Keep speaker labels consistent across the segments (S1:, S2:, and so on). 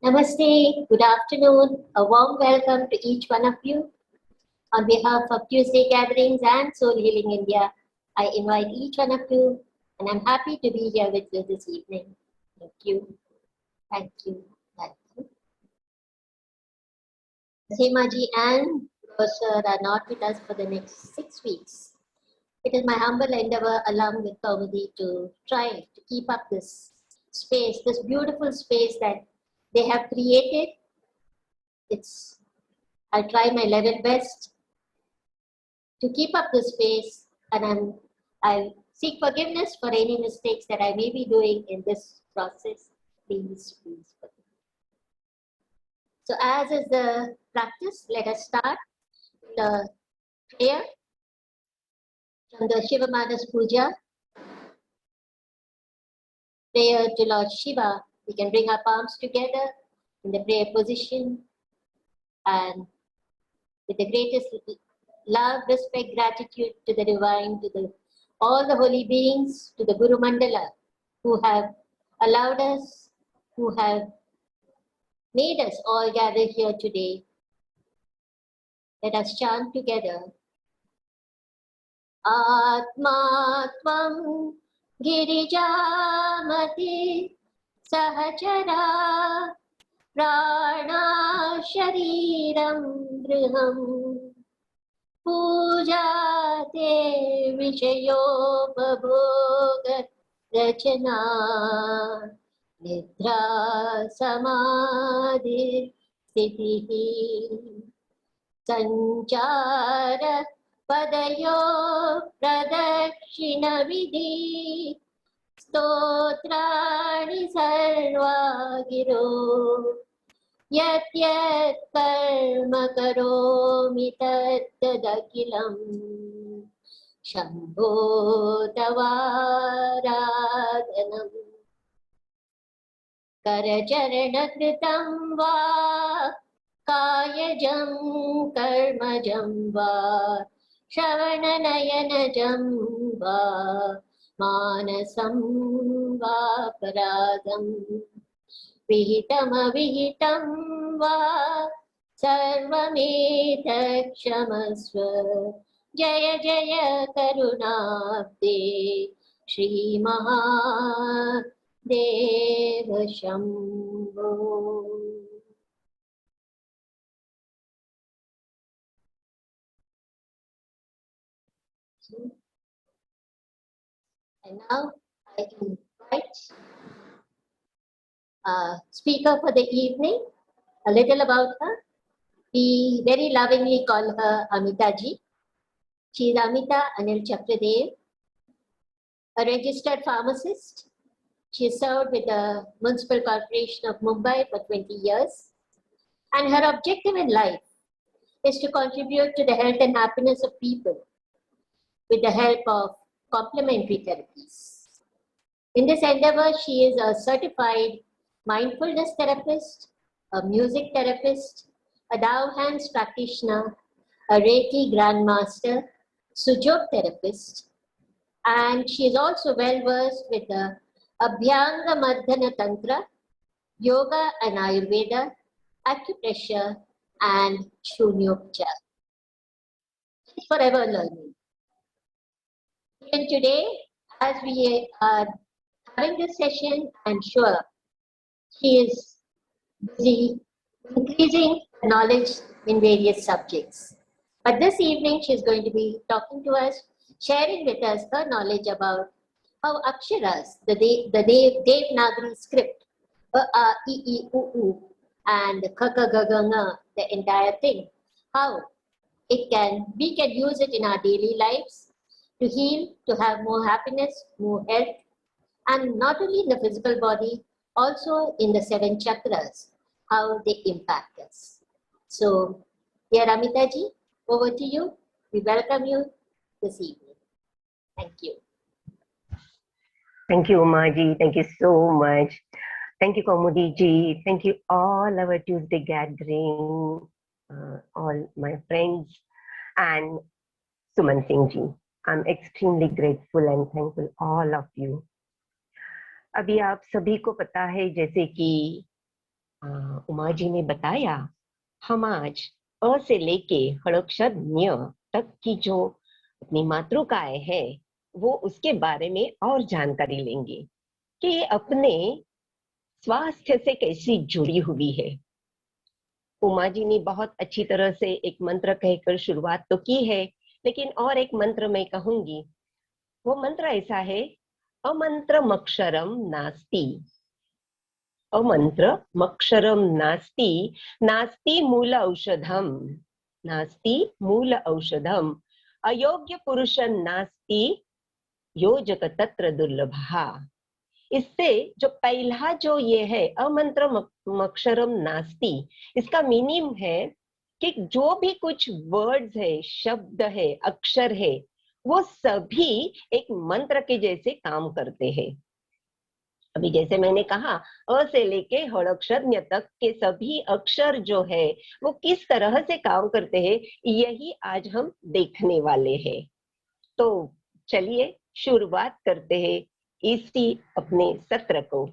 S1: Namaste, good afternoon, a warm welcome to each one of you. On behalf of Tuesday Gatherings and Soul Healing India, I invite each one of you, and I'm happy to be here with you this evening. Thank you. Thank you. Thank you. Seemaji and Rosher are not with us for the next 6 weeks. It is my humble endeavor along with Kaumudi to try to keep up this space, this beautiful space that they have created. I'll try my level best to keep up the space, and I seek forgiveness for any mistakes that I may be doing in this process. Please forgive me. So as is the practice, let us start with the prayer from the Shiva Manas Puja. Prayer to Lord Shiva. We can bring our palms together in the prayer position and with the greatest love, respect, gratitude to the divine, to all the holy beings, to the Guru Mandala who have allowed us, who have made us all gather here today. Let us chant together. Atma Tvam Girijamati Sahachara Prana Shariram Griham Puja Te Vishayopabhoga Rachana Nidra Samadhi Sthitihi Sanchara Padayo Pradakshina Vidhi Stotrani Sarva Giro Yat Yat Karma Karomi Tat Tadakilam Shambho Tavaradhanam Karacharana Kritam Va Kayajam Karmajam Va Shravanayanajam Va Manasam Va Paradam Vihitam Va Sarvameta Kshamasva Jaya Jaya Karunabde Shri Mahadeva Shambho. And now I invite speaker for the evening, a little about her. We very lovingly call her Amita ji. She is Amita Anil Chakradev, a registered pharmacist. She served with the Municipal Corporation of Mumbai for 20 years. And her objective in life is to contribute to the health and happiness of people with the help of complementary therapies. In this endeavor, she is a certified mindfulness therapist, a music therapist, a Tao Hands practitioner, a Reiki grandmaster, Sujok therapist, and she is also well versed with the Abhyanga Madhyana Tantra, Yoga and Ayurveda, acupressure, and Shunyopchar. She's forever learning. Even today, as we are having this session, I'm sure she is busy increasing knowledge in various subjects. But this evening, she's going to be talking to us, sharing with us her knowledge about how Aksharas, the Devanagari script, A, E, I, U, U, and K, K, G, G, Ng, the entire thing, how we can use it in our daily lives to heal, to have more happiness, more health, and not only in the physical body, also in the 7 chakras, how they impact us. So, dear Amita ji, over to you. We welcome you this evening. Thank you.
S2: Thank you, Umaji. Thank you so much. Thank you, Kaumudi ji. Thank you all our Tuesday gathering, all my friends, and Suman Singh ji. I'm extremely grateful and thankful all of you. अभी आप सभी को पता है जैसे कि उमा जी ने बताया, हम आज अ से लेके हड़क्षर न्य तक की जो अपनी मातृकाएं है वो उसके बारे में और जानकारी लेंगे कि ये अपने स्वास्थ्य से कैसी जुड़ी हुई है। उमा जी ने बहुत अच्छी तरह से एक मंत्र कहकर शुरुआत तो की है, लेकिन और एक मंत्र मैं कहूंगी। वो मंत्र ऐसा है, अमंत्रमक्षरम नास्ति, अमंत्रमक्षरम नास्ति, नास्ति मूल औषधम, नास्ति मूल औषधम, अयोग्य पुरुष नास्ति योजक तत्र दुर्लभा। इससे जो पहला जो ये है अमंत्रमक्षरम नास्ति, इसका मीनिंग है कि जो भी कुछ वर्ड्स है, शब्द है, अक्षर है, वो सभी एक मंत्र के जैसे काम करते हैं। अभी जैसे मैंने कहा, अ से लेके हड़क्षर ञ तक के सभी अक्षर जो है वो किस तरह से काम करते हैं, यही आज हम देखने वाले हैं। तो चलिए शुरुआत करते हैं इसी अपने सत्र को।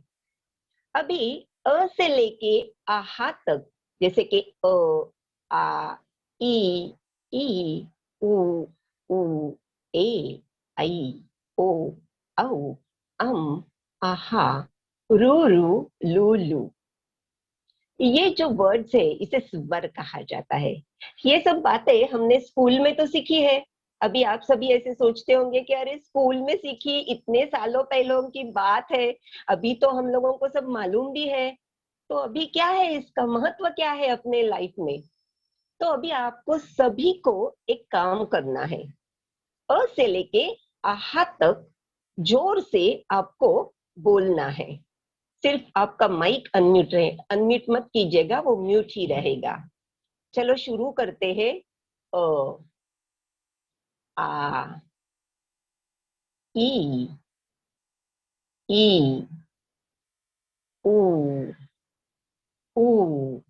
S2: अभी अ से लेके आहा तक, जैसे कि अ, आ, ई, उ, ए, ऐ, ओ, औ, अम, आहा, रू, लू। ये जो वर्ड्स है इसे स्वर कहा जाता है। ये सब बातें हमने स्कूल में तो सीखी है। अभी आप सभी ऐसे सोचते होंगे कि अरे स्कूल में सीखी, इतने सालों पहले की बात है, अभी तो हम लोगों को सब मालूम भी है। तो अभी क्या है, इसका महत्व क्या है अपने लाइफ में? तो अभी आपको सभी को एक काम करना है। अ से लेके आहा तक जोर से आपको बोलना है। सिर्फ आपका माइक अनम्यूट रहे, अनम्यूट मत कीजिएगा, वो म्यूट ही रहेगा। चलो शुरू करते हैं। अ, आ, ई, ई, उ, ऊ,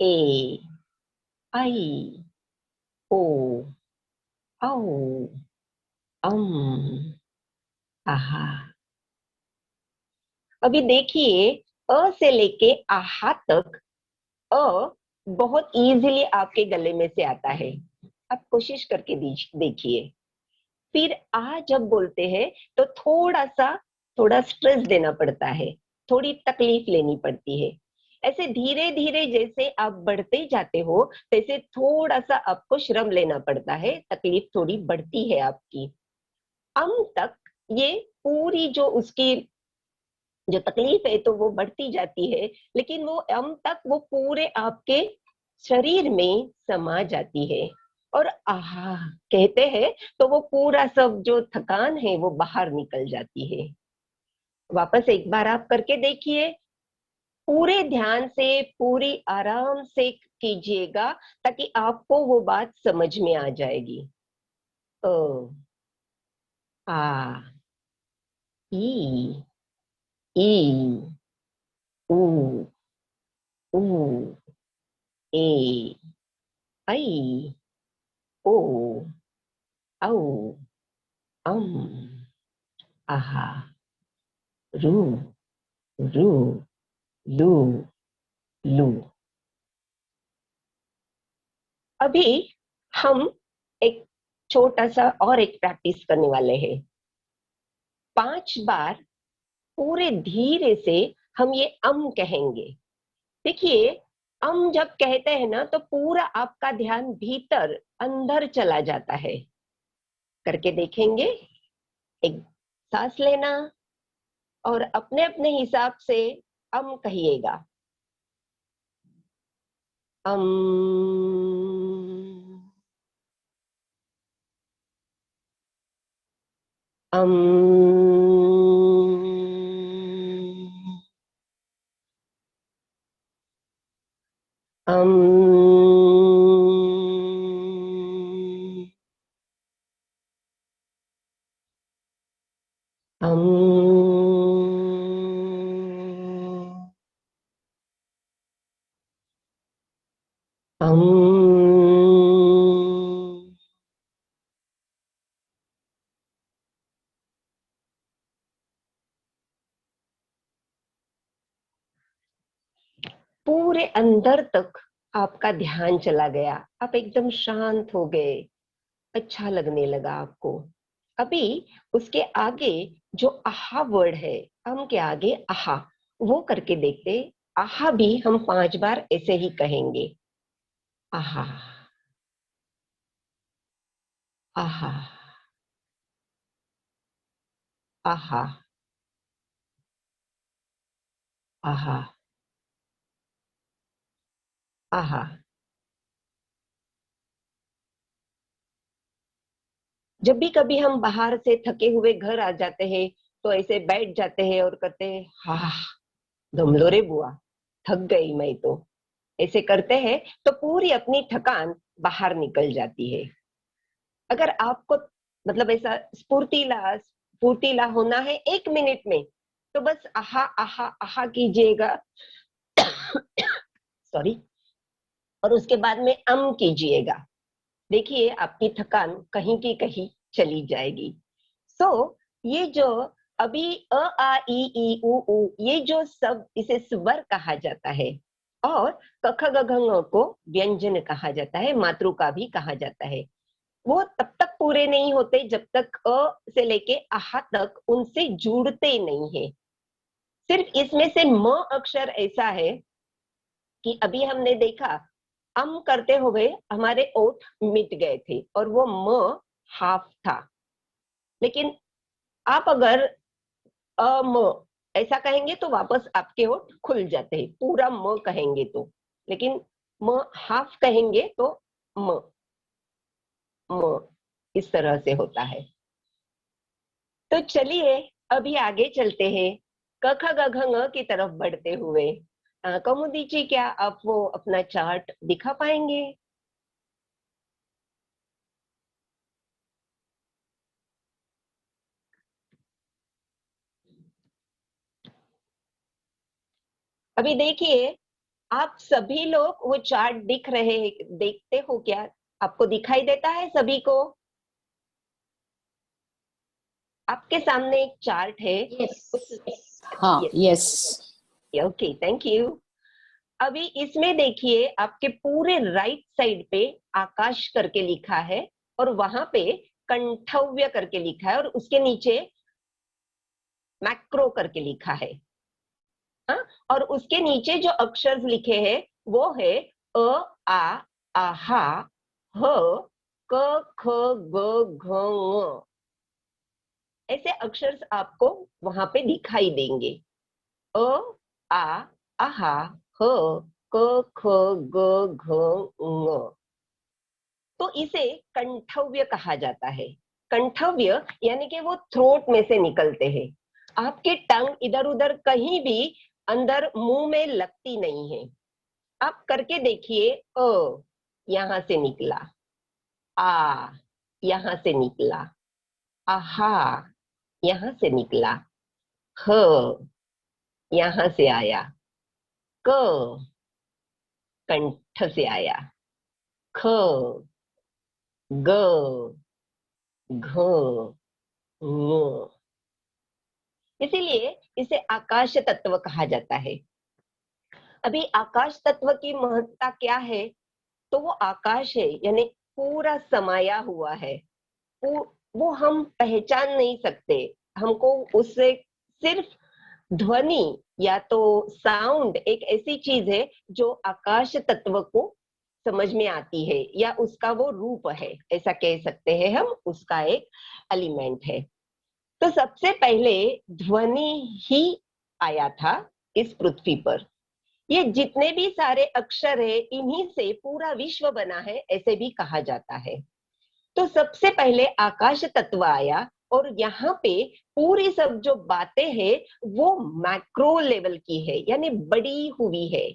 S2: ए, आई, ओ, औ, अम, आहा। अभी देखिए, अ से लेके आहा तक अ बहुत इजीली आपके गले में से आता है। आप कोशिश करके देखिए। फिर आ जब बोलते हैं तो थोड़ा स्ट्रेस देना पड़ता है, थोड़ी तकलीफ लेनी पड़ती है। ऐसे धीरे धीरे जैसे आप बढ़ते जाते हो, तैसे थोड़ा सा आपको श्रम लेना पड़ता है, तकलीफ थोड़ी बढ़ती है आपकी। अम तक ये पूरी जो उसकी जो तकलीफ है तो वो बढ़ती जाती है, लेकिन वो अम तक वो पूरे आपके शरीर में समा जाती है। और आहा कहते हैं तो वो पूरा सब जो थकान है वो बाहर निकल जाती है। वापस एक बार आप करके देखिए, पूरे ध्यान से, पूरी आराम से कीजिएगा, ताकि आपको वो बात समझ में आ जाएगी। ओ, आ, ई, ई, ऊ, ऊ, ए, ऐ, ओ, औ, अम, आहा, रू, रू, लू, लू। अभी हम एक छोटा सा और एक प्रैक्टिस करने वाले हैं। 5 बार पूरे धीरे से हम ये अम कहेंगे। देखिए, अम जब कहते हैं ना तो पूरा आपका ध्यान भीतर अंदर चला जाता है। करके देखेंगे। एक सांस लेना और अपने अपने हिसाब से अम कहिएगा। अम, अम, अम, अम, अम। पूरे अंदर तक आपका ध्यान चला गया, आप एकदम शांत हो गए, अच्छा लगने लगा आपको। अभी उसके आगे जो आहा वर्ड है, अम के आगे आहा, वो करके देखते। आहा भी हम 5 बार ऐसे ही कहेंगे, आहा आहा आहा आहा आहा। जब भी कभी हम बाहर से थके हुए घर आ जाते हैं तो ऐसे बैठ जाते हैं और कहते हैं, हा, दम लो रे बुआ, थक गई मैं तो। ऐसे करते हैं तो पूरी अपनी थकान बाहर निकल जाती है। अगर आपको मतलब ऐसा स्फूर्तिला स्फूर्तिला होना है 1 मिनट में, तो बस आहा आहा आहा कीजिएगा सॉरी, और उसके बाद में अम कीजिएगा। देखिए आपकी थकान कहीं की कहीं चली जाएगी। ये जो अभी अ आ इ ई उ ऊ, ये जो सब इसे स्वर कहा जाता है, और क ख ग घ ङ को व्यंजन कहा जाता है, मातृका भी कहा जाता है। वो तब तक पूरे नहीं होते जब तक अ से लेके आहा तक उनसे जुड़ते नहीं है। सिर्फ इसमें से म अक्षर ऐसा है कि अभी हमने देखा, अम करते हुए हमारे ओठ मिट गए थे और वो म हाफ था। लेकिन आप अगर म ऐसा कहेंगे तो वापस आपके होठ खुल जाते हैं, पूरा म कहेंगे तो। लेकिन म हाफ कहेंगे तो म म इस तरह से होता है। तो चलिए अभी आगे चलते हैं, क ख ग घ ङ की तरफ बढ़ते हुए। कौमुदी जी, क्या आप वो अपना चार्ट दिखा पाएंगे? अभी देखिए, आप सभी लोग वो चार्ट दिख रहे हैं, देखते हो क्या? आपको दिखाई देता है सभी को? आपके सामने एक चार्ट है।
S1: Yes.
S3: हाँ, यस।
S2: Okay, thank you. अभी इसमें देखिए, आपके पूरे राइट साइड पे आकाश करके लिखा है और वहां पे कंठव्य करके लिखा है और उसके नीचे मैक्रो करके लिखा है। हाँ? और उसके नीचे जो अक्षर लिखे हैं वो है अ आ आहा ह क ख ग घ ङ। ऐसे अक्षर आपको वहां पे दिखाई देंगे, अ आ आहा ह क ख ग घ ङ। तो इसे कंठव्य कहा जाता है। कंठव्य यानी कि वो थ्रोट में से निकलते हैं। आपके टंग इधर उधर कहीं भी अंदर मुंह में लगती नहीं है। आप करके देखिए, अ यहां से निकला, आ यहां से निकला, आहा यहां से निकला, ह यहां से आया, क कंठ से आया, ख ग घ ङ। इसीलिए इसे आकाश तत्व कहा जाता है। अभी आकाश तत्व की महत्ता क्या है? तो वो आकाश है, यानी पूरा समाया हुआ है। वो हम पहचान नहीं सकते। हमको उससे सिर्फ ध्वनि या तो साउंड एक ऐसी चीज है जो आकाश तत्व को समझ में आती है, या उसका वो रूप है, ऐसा कह सकते हैं हम, उसका एक एलिमेंट है। तो सबसे पहले ध्वनि ही आया था इस पृथ्वी पर। ये जितने भी सारे अक्षर है, इन्हीं से पूरा विश्व बना है, ऐसे भी कहा जाता है। तो सबसे पहले आकाश तत्व आया और यहाँ पे पूरी सब जो बातें हैं वो मैक्रो लेवल की है, यानी बड़ी हुई है।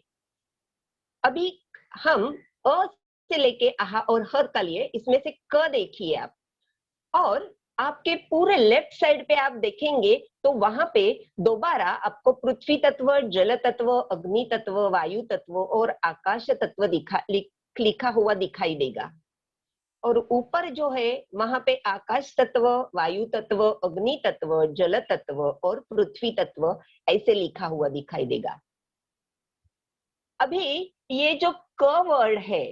S2: अभी हम अ से लेके आहा और हर का लिए, इसमें से क देखिए आप, और आपके पूरे लेफ्ट साइड पे आप देखेंगे तो वहां पे दोबारा आपको पृथ्वी तत्व, जल तत्व, अग्नि तत्व, वायु तत्व और आकाश तत्व लिखा हुआ दिखाई देगा। और ऊपर जो है वहां पे आकाश तत्व, वायु तत्व, अग्नि तत्व, जल तत्व और पृथ्वी तत्व ऐसे लिखा हुआ दिखाई देगा। अभी ये जो क वर्ड है,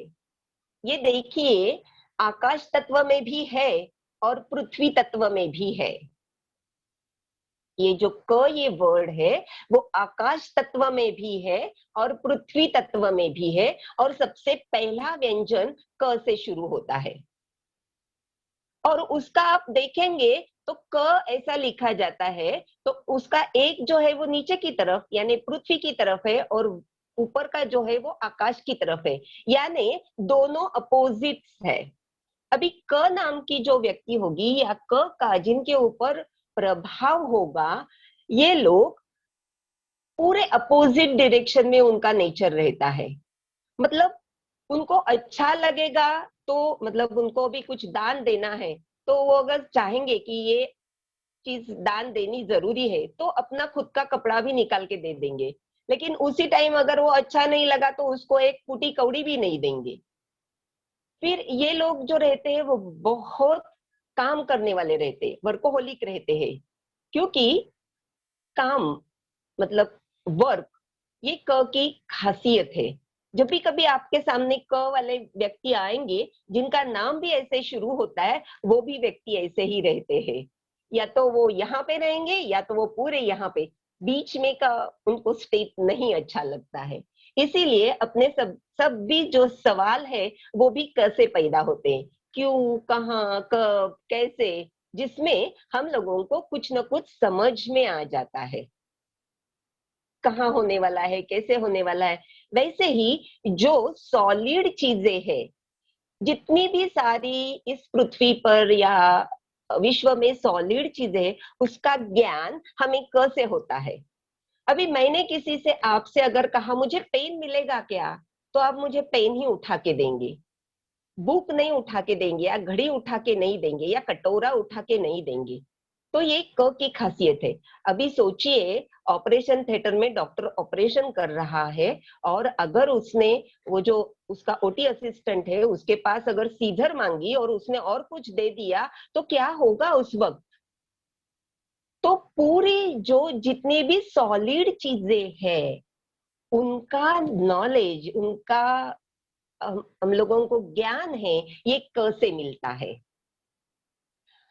S2: ये देखिए आकाश तत्व में भी है और पृथ्वी तत्व में भी है। ये जो क ये वर्ड है वो आकाश तत्व में भी है और पृथ्वी तत्व में भी है, और सबसे पहला व्यंजन क से शुरू होता है। और उसका आप देखेंगे तो क ऐसा लिखा जाता है, तो उसका एक जो है वो नीचे की तरफ यानी पृथ्वी की तरफ है और ऊपर का जो है वो आकाश की तरफ है, यानी दोनों अपोजिट्स है। अभी क नाम की जो व्यक्ति होगी या क का जिनके ऊपर प्रभाव होगा, ये लोग पूरे अपोजिट डायरेक्शन में उनका नेचर रहता है। मतलब उनको अच्छा लगेगा तो मतलब उनको भी कुछ दान देना है, तो वो अगर चाहेंगे कि ये चीज दान देनी जरूरी है तो अपना खुद का कपड़ा भी निकाल के दे देंगे। लेकिन उसी टाइम अगर वो अच्छा नहीं लगा तो उसको एक फूटी कौड़ी भी नहीं देंगे। फिर ये लोग जो रहते हैं वो बहुत काम करने वाले रहते हैं, वर्कोहोलिक रहते हैं, क्योंकि काम मतलब वर्क ये क की खासियत है। जब भी कभी आपके सामने क वाले व्यक्ति आएंगे जिनका नाम भी ऐसे शुरू होता है, वो भी व्यक्ति ऐसे ही रहते हैं। या तो वो यहाँ पे रहेंगे या तो वो पूरे यहाँ पे, बीच में का उनको स्टेट नहीं अच्छा लगता है। इसीलिए अपने सब सब भी जो सवाल है वो भी क से पैदा होते हैं, क्यों, कहाँ, कब, कैसे, जिसमें हम लोगों को कुछ न कुछ समझ में आ जाता है कहाँ होने वाला है, कैसे होने वाला है। वैसे ही जो सॉलिड चीजें हैं, जितनी भी सारी इस पृथ्वी पर या विश्व में सॉलिड चीजें, उसका ज्ञान हमें क से होता है। अभी मैंने किसी से आपसे अगर कहा मुझे पेन मिलेगा क्या, तो आप मुझे पेन ही उठा के देंगे, बुक नहीं उठा के देंगे या घड़ी उठा के नहीं देंगे या कटोरा उठा के नहीं देंगे। तो ये क की खासियत है। अभी सोचिए ऑपरेशन थिएटर में डॉक्टर ऑपरेशन कर रहा है और अगर उसने वो जो उसका ओटी असिस्टेंट है उसके पास अगर सीजर मांगी और उसने और कुछ दे दिया तो क्या होगा उस वक्त। तो पूरी जो जितनी भी सॉलिड चीजें हैं उनका नॉलेज, उनका हम लोगों को ज्ञान है, ये क से मिलता है।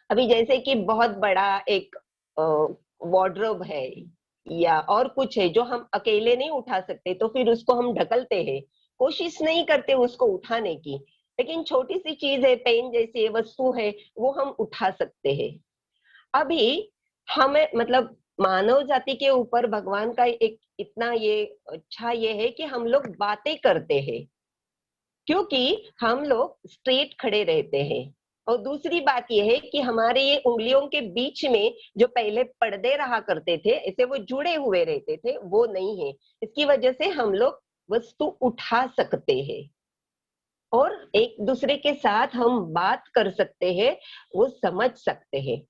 S2: अभी जैसे कि बहुत बड़ा एक वार्डरोब है या और कुछ है जो हम अकेले नहीं उठा सकते, तो फिर उसको हम ढकलते हैं, कोशिश नहीं करते उसको उठाने की। लेकिन छोटी सी चीज है, पेन जैसी वस्तु है, वो हम उठा सकते हैं। अभी हमें मतलब मानव जाति के ऊपर भगवान का एक इतना ये अच्छा ये है कि हम लोग बातें करते हैं, क्योंकि हम लोग स्ट्रेट खड़े रहते हैं। और दूसरी बात यह है कि हमारे ये उंगलियों के बीच में जो पहले पर्दे रहा करते थे, ऐसे वो जुड़े हुए रहते थे, वो नहीं है। इसकी वजह से हम लोग वस्तु उठा सकते हैं और एक दूसरे के साथ हम बात कर सकते हैं, वो समझ सकते हैं।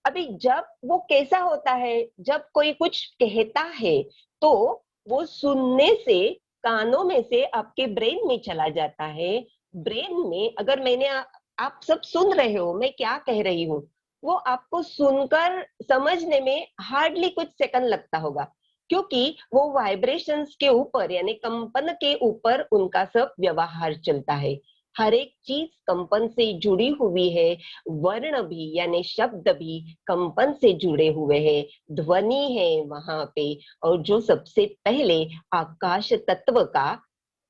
S2: अभी जब वो कैसा होता है, जब कोई कुछ कहता है तो वो सुनने से कानों में से आपके ब्रेन में चला जाता है। ब्रेन में अगर आप सब सुन रहे हो मैं क्या कह रही हूँ, वो आपको सुनकर समझने में हार्डली कुछ सेकंड लगता होगा, क्योंकि वो वाइब्रेशंस के ऊपर यानी कंपन के ऊपर उनका सब व्यवहार चलता है। हर एक चीज कंपन से जुड़ी हुई है, वर्ण भी यानी शब्द भी कंपन से जुड़े हुए हैं, ध्वनि है वहां पे। और जो सबसे पहले आकाश तत्व का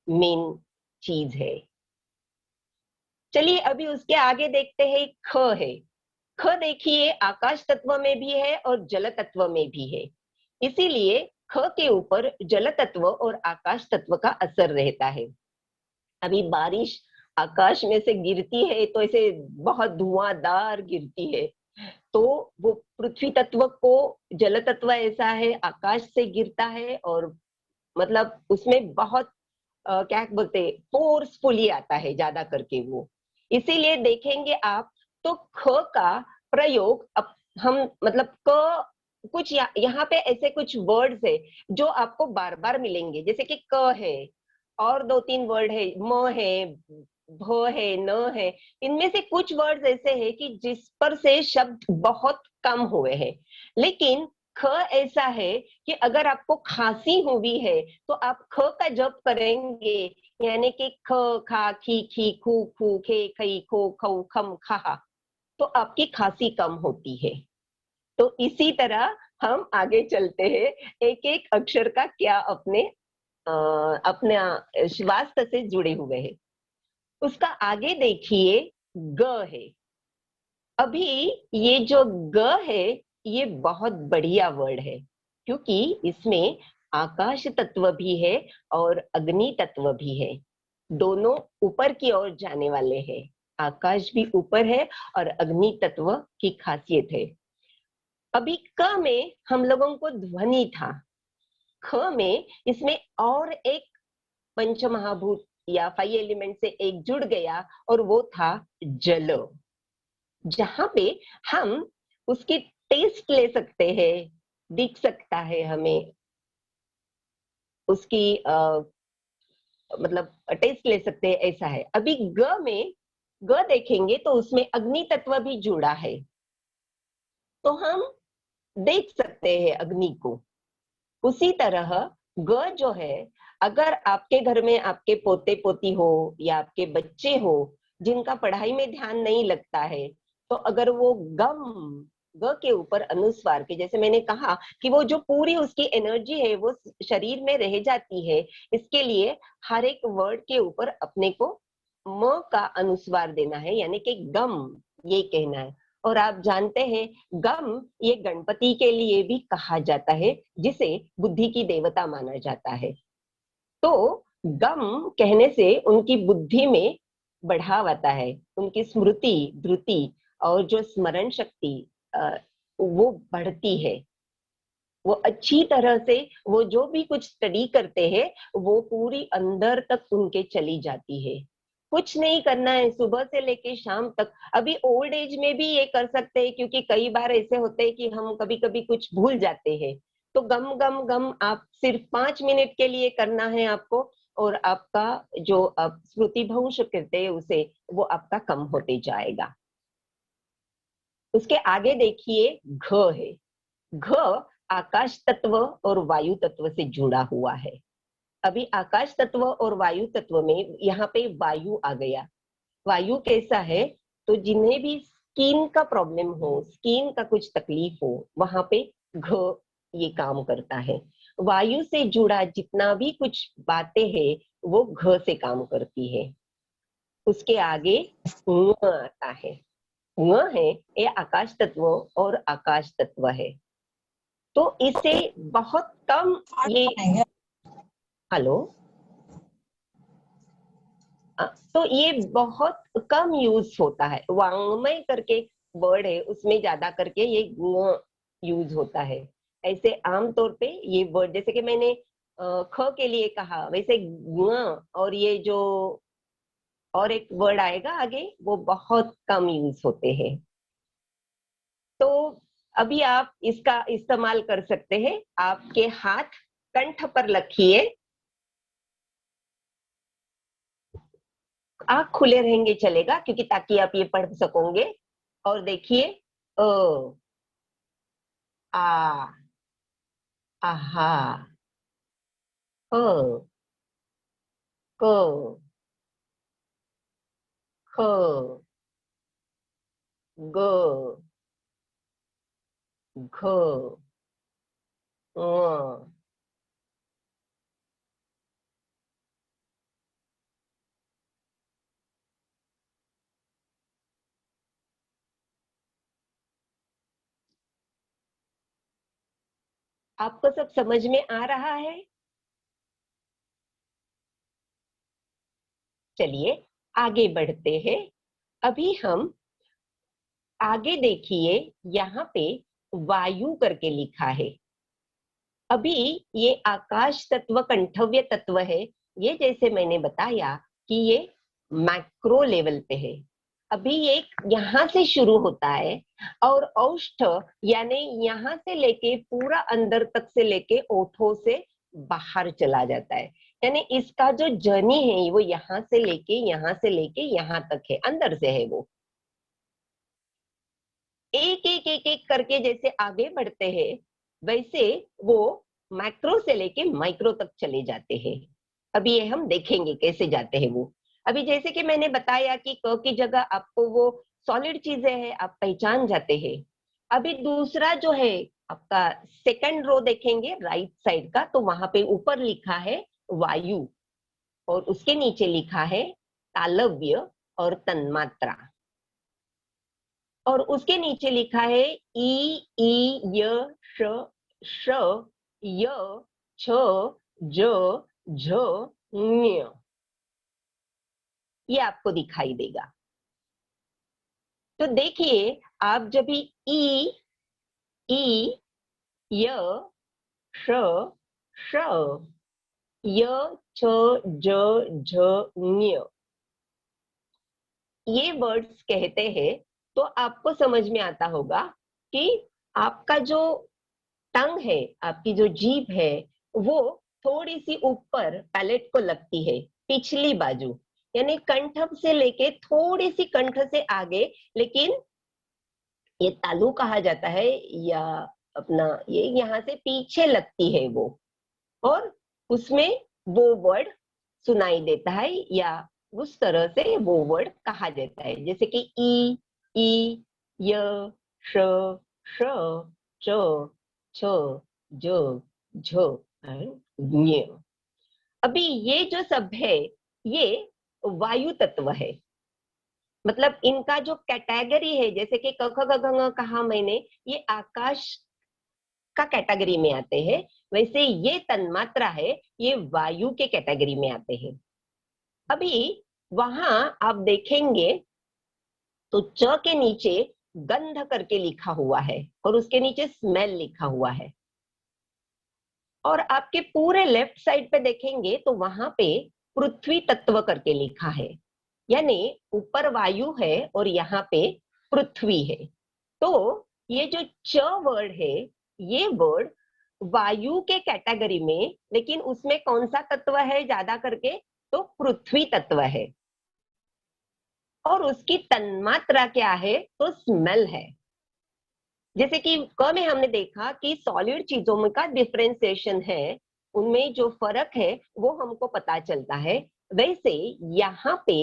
S2: मेन चीज है। चलिए अभी उसके आगे देखते हैं, ख है। ख देखिए आकाश तत्व में भी है और जल तत्व में भी है, इसीलिए ख के ऊपर जल तत्व और आकाश तत्व का असर रहता है। अभी बारिश आकाश में से गिरती है तो ऐसे बहुत धुआंधार गिरती है, तो वो पृथ्वी तत्व को जल तत्व ऐसा है, आकाश से गिरता है और मतलब उसमें बहुत क्या बोलते फोर्सफुली आता है ज्यादा करके वो। इसीलिए देखेंगे आप तो ख का प्रयोग हम मतलब क कुछ यहाँ पे ऐसे कुछ वर्ड्स है जो आपको बार बार मिलेंगे, जैसे कि क है और दो तीन वर्ड है, म है, भ है, न है। इनमें से कुछ वर्ड्स ऐसे हैं कि जिस पर से शब्द बहुत कम हुए हैं, लेकिन ख ऐसा है कि अगर आपको खांसी हुई है तो आप ख का जप करेंगे, यानी कि ख खा खी खी खू खू खे खई खो खऊ खम खा, तो आपकी खांसी कम होती है। तो इसी तरह हम आगे चलते हैं, एक एक अक्षर का क्या अपने अपना स्वास्थ्य से जुड़े हुए हैं। उसका आगे देखिए ग है। अभी ये जो ग है ये बहुत बढ़िया वर्ड है, क्योंकि इसमें आकाश तत्व भी है और अग्नि तत्व भी है। दोनों ऊपर की ओर जाने वाले हैं। आकाश भी ऊपर है और अग्नि तत्व की खासियत है। अभी क में हम लोगों को ध्वनि था, ख में इसमें और एक पंच महाभूत या 5 एलिमेंट से एक जुड़ गया और वो था जल, जहां पे हम उसकी टेस्ट ले सकते हैं, दिख सकता है हमें उसकी मतलब टेस्ट ले सकते हैं, ऐसा है। अभी ग में ग देखेंगे तो उसमें अग्नि तत्व भी जुड़ा है, तो हम देख सकते हैं अग्नि को। उसी तरह ग जो है, अगर आपके घर में आपके पोते पोती हो या आपके बच्चे हो जिनका पढ़ाई में ध्यान नहीं लगता है, तो अगर वो गम ग के ऊपर अनुस्वार के, जैसे मैंने कहा कि वो जो पूरी उसकी एनर्जी है वो शरीर में रह जाती है, इसके लिए हर एक वर्ड के ऊपर अपने को म का अनुस्वार देना है, यानी कि गम ये कहना है। और आप जानते हैं गम ये गणपति के लिए भी कहा जाता है, जिसे बुद्धि की देवता माना जाता है। तो गम कहने से उनकी बुद्धि में बढ़ाव आता है, उनकी स्मृति धृति और जो स्मरण शक्ति वो बढ़ती है। वो अच्छी तरह से वो जो भी कुछ स्टडी करते हैं वो पूरी अंदर तक उनके चली जाती है। कुछ नहीं करना है सुबह से लेके शाम तक। अभी ओल्ड एज में भी ये कर सकते हैं, क्योंकि कई बार ऐसे होते हैं कि हम कभी कभी कुछ भूल जाते हैं। तो गम गम गम आप सिर्फ 5 मिनट के लिए करना है आपको, और आपका जो आप स्मृति भ्रंश कहते हैं उसे, वो आपका कम होते जाएगा। उसके आगे देखिए घ है। घ आकाश तत्व और वायु तत्व से जुड़ा हुआ है। अभी आकाश तत्व और वायु तत्व में यहाँ पे वायु आ गया। वायु कैसा है, तो जिन्हें भी स्किन का प्रॉब्लम हो, स्किन का कुछ तकलीफ हो, वहां पे घ ये काम करता है। वायु से जुड़ा जितना भी कुछ बातें हैं वो घ से काम करती है। उसके आगे ङ आता है। ङ है ये आकाश तत्व और आकाश तत्व है। तो इसे बहुत कम ये हेलो तो ये बहुत कम यूज होता है। वांग्मय करके वर्ड है, उसमें ज्यादा करके ये यूज होता है। ऐसे आमतौर पे ये वर्ड, जैसे कि मैंने ख के लिए कहा, वैसे और ये जो और एक वर्ड आएगा आगे वो बहुत कम यूज होते हैं। तो अभी आप इसका इस्तेमाल कर सकते हैं। आपके हाथ कंठ पर रखिए, आंख खुले रहेंगे चलेगा, क्योंकि ताकि आप ये पढ़ सकोगे। और देखिए अ आ आहा अ क ख ग घ ङ। आपको सब समझ में आ रहा है? चलिए आगे बढ़ते हैं। अभी हम आगे देखिए, यहाँ पे वायु करके लिखा है। अभी ये आकाश तत्व कंठव्य तत्व है। ये जैसे मैंने बताया कि ये मैक्रो लेवल पे है। अभी ये यहाँ से शुरू होता है और औष्ठ यानी यहाँ से लेके पूरा अंदर तक से लेके ओठों से बाहर चला जाता है। यानी इसका जो जर्नी है वो यहाँ से लेके यहाँ तक है, अंदर से है वो। एक एक एक एक करके जैसे आगे बढ़ते हैं, वैसे वो मैक्रो से लेके माइक्रो तक चले जाते हैं। अभी ये हम देखेंगे कैसे जाते हैं वो। अभी जैसे कि मैंने बताया कि क की जगह आपको वो सॉलिड चीजें हैं, आप पहचान जाते हैं। अभी दूसरा जो है आपका सेकंड रो देखेंगे राइट साइड का, तो वहां पे ऊपर लिखा है वायु और उसके नीचे लिखा है तालव्य और तन्मात्रा, और उसके नीचे लिखा है ई य श श य छ ज झ ञ। ये आपको दिखाई देगा। तो देखिए आप जब भी ई य श श य छ ज झ ञ ये वर्ड्स कहते हैं, तो आपको समझ में आता होगा कि आपका जो टंग है, आपकी जो जीभ है, वो थोड़ी सी ऊपर पैलेट को लगती है, पिछली बाजू, यानी कंठ से लेके थोड़ी सी कंठ से आगे, लेकिन ये तालु कहा जाता है या अपना ये यहाँ से पीछे लगती है वो, और उसमें वो वर्ड सुनाई देता है या उस तरह से वो वर्ड कहा जाता है, जैसे कि ई य श श च छ ज झ एंड ञ। अभी ये जो सब है ये वायु तत्व है, मतलब इनका जो कैटेगरी है, जैसे कि क ख ग घ ङ कहा मैंने, ये आकाश का कैटेगरी में आते हैं, वैसे ये तन्मात्रा है, ये वायु के कैटेगरी में आते हैं। अभी वहां आप देखेंगे तो च के नीचे गंध करके लिखा हुआ है और उसके नीचे स्मेल लिखा हुआ है, और आपके पूरे लेफ्ट साइड पे देखेंगे तो वहां पे पृथ्वी तत्व करके लिखा है, यानी ऊपर वायु है और यहाँ पे पृथ्वी है। तो ये जो च वर्ड है, ये वर्ड वायु के कैटेगरी में, लेकिन उसमें कौन सा तत्व है ज्यादा करके, तो पृथ्वी तत्व है, और उसकी तन्मात्रा क्या है, तो स्मेल है। जैसे कि क में हमने देखा कि सॉलिड चीजों में का डिफरेंशिएशन है, उनमें जो फर्क है वो हमको पता चलता है, वैसे यहाँ पे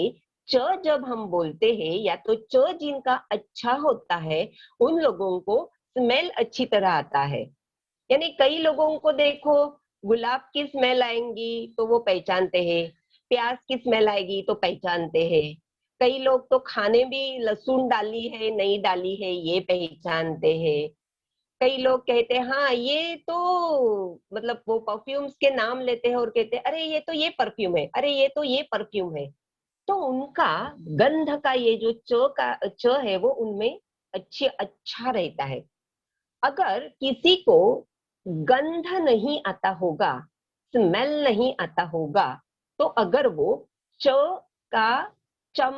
S2: च जब हम बोलते हैं या तो च जिनका अच्छा होता है उन लोगों को स्मेल अच्छी तरह आता है। यानी कई लोगों को देखो गुलाब की स्मेल आएंगी तो वो पहचानते हैं, प्याज की स्मेल आएगी तो पहचानते हैं, कई लोग तो खाने भी लहसुन डाली है नहीं डाली है ये पहचानते हैं, कई लोग कहते हैं हाँ ये तो, मतलब वो परफ्यूम्स के नाम लेते हैं और कहते हैं अरे ये तो ये परफ्यूम है, अरे ये तो ये परफ्यूम है। तो उनका गंध का ये जो च है वो उनमें अच्छा रहता है। अगर किसी को गंध नहीं आता होगा, स्मेल नहीं आता होगा, तो अगर वो च का चम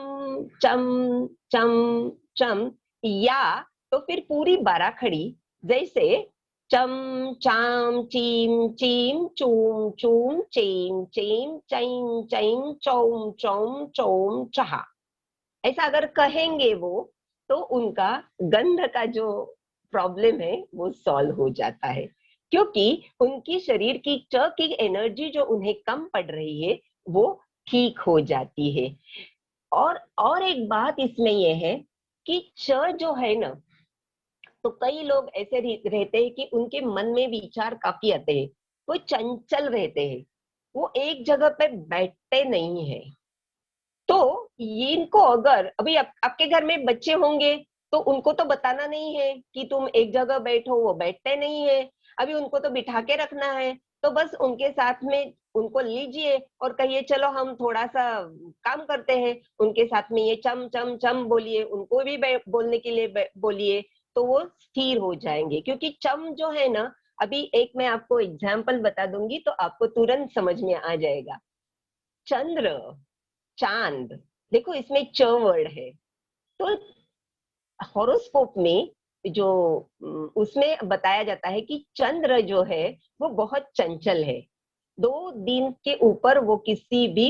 S2: चम चम चम, या तो फिर पूरी बाराखड़ी, जैसे चम चाम चीम चीम चूम चूम चेम चेम चैम चैम चौम चौम चौम चहा, ऐसा अगर कहेंगे वो, तो उनका गंध का जो प्रॉब्लम है वो सॉल्व हो जाता है, क्योंकि उनकी शरीर की च की एनर्जी जो उन्हें कम पड़ रही है वो ठीक हो जाती है। और एक बात इसमें यह है कि च जो है ना, तो कई लोग ऐसे रहते हैं कि उनके मन में विचार काफी आते हैं, वो चंचल रहते हैं, वो एक जगह पे बैठते नहीं है। तो इनको अगर अभी आपके घर में बच्चे होंगे तो उनको तो बताना नहीं है कि तुम एक जगह बैठो, वो बैठते नहीं है, अभी उनको तो बिठा के रखना है, तो बस उनके साथ में उनको लीजिए और कहिए चलो हम थोड़ा सा काम करते हैं, उनके साथ में ये चम चम चम बोलिए, उनको भी बोलने के लिए बोलिए, तो वो स्थिर हो जाएंगे। क्योंकि चम जो है ना, अभी एक मैं आपको एग्जाम्पल बता दूंगी तो आपको तुरंत समझ में आ जाएगा। चंद्र, चांद, देखो इसमें च वर्ड है, तो हॉरोस्कोप में जो उसमें बताया जाता है कि चंद्र जो है वो बहुत चंचल है, 2 दिन के ऊपर वो किसी भी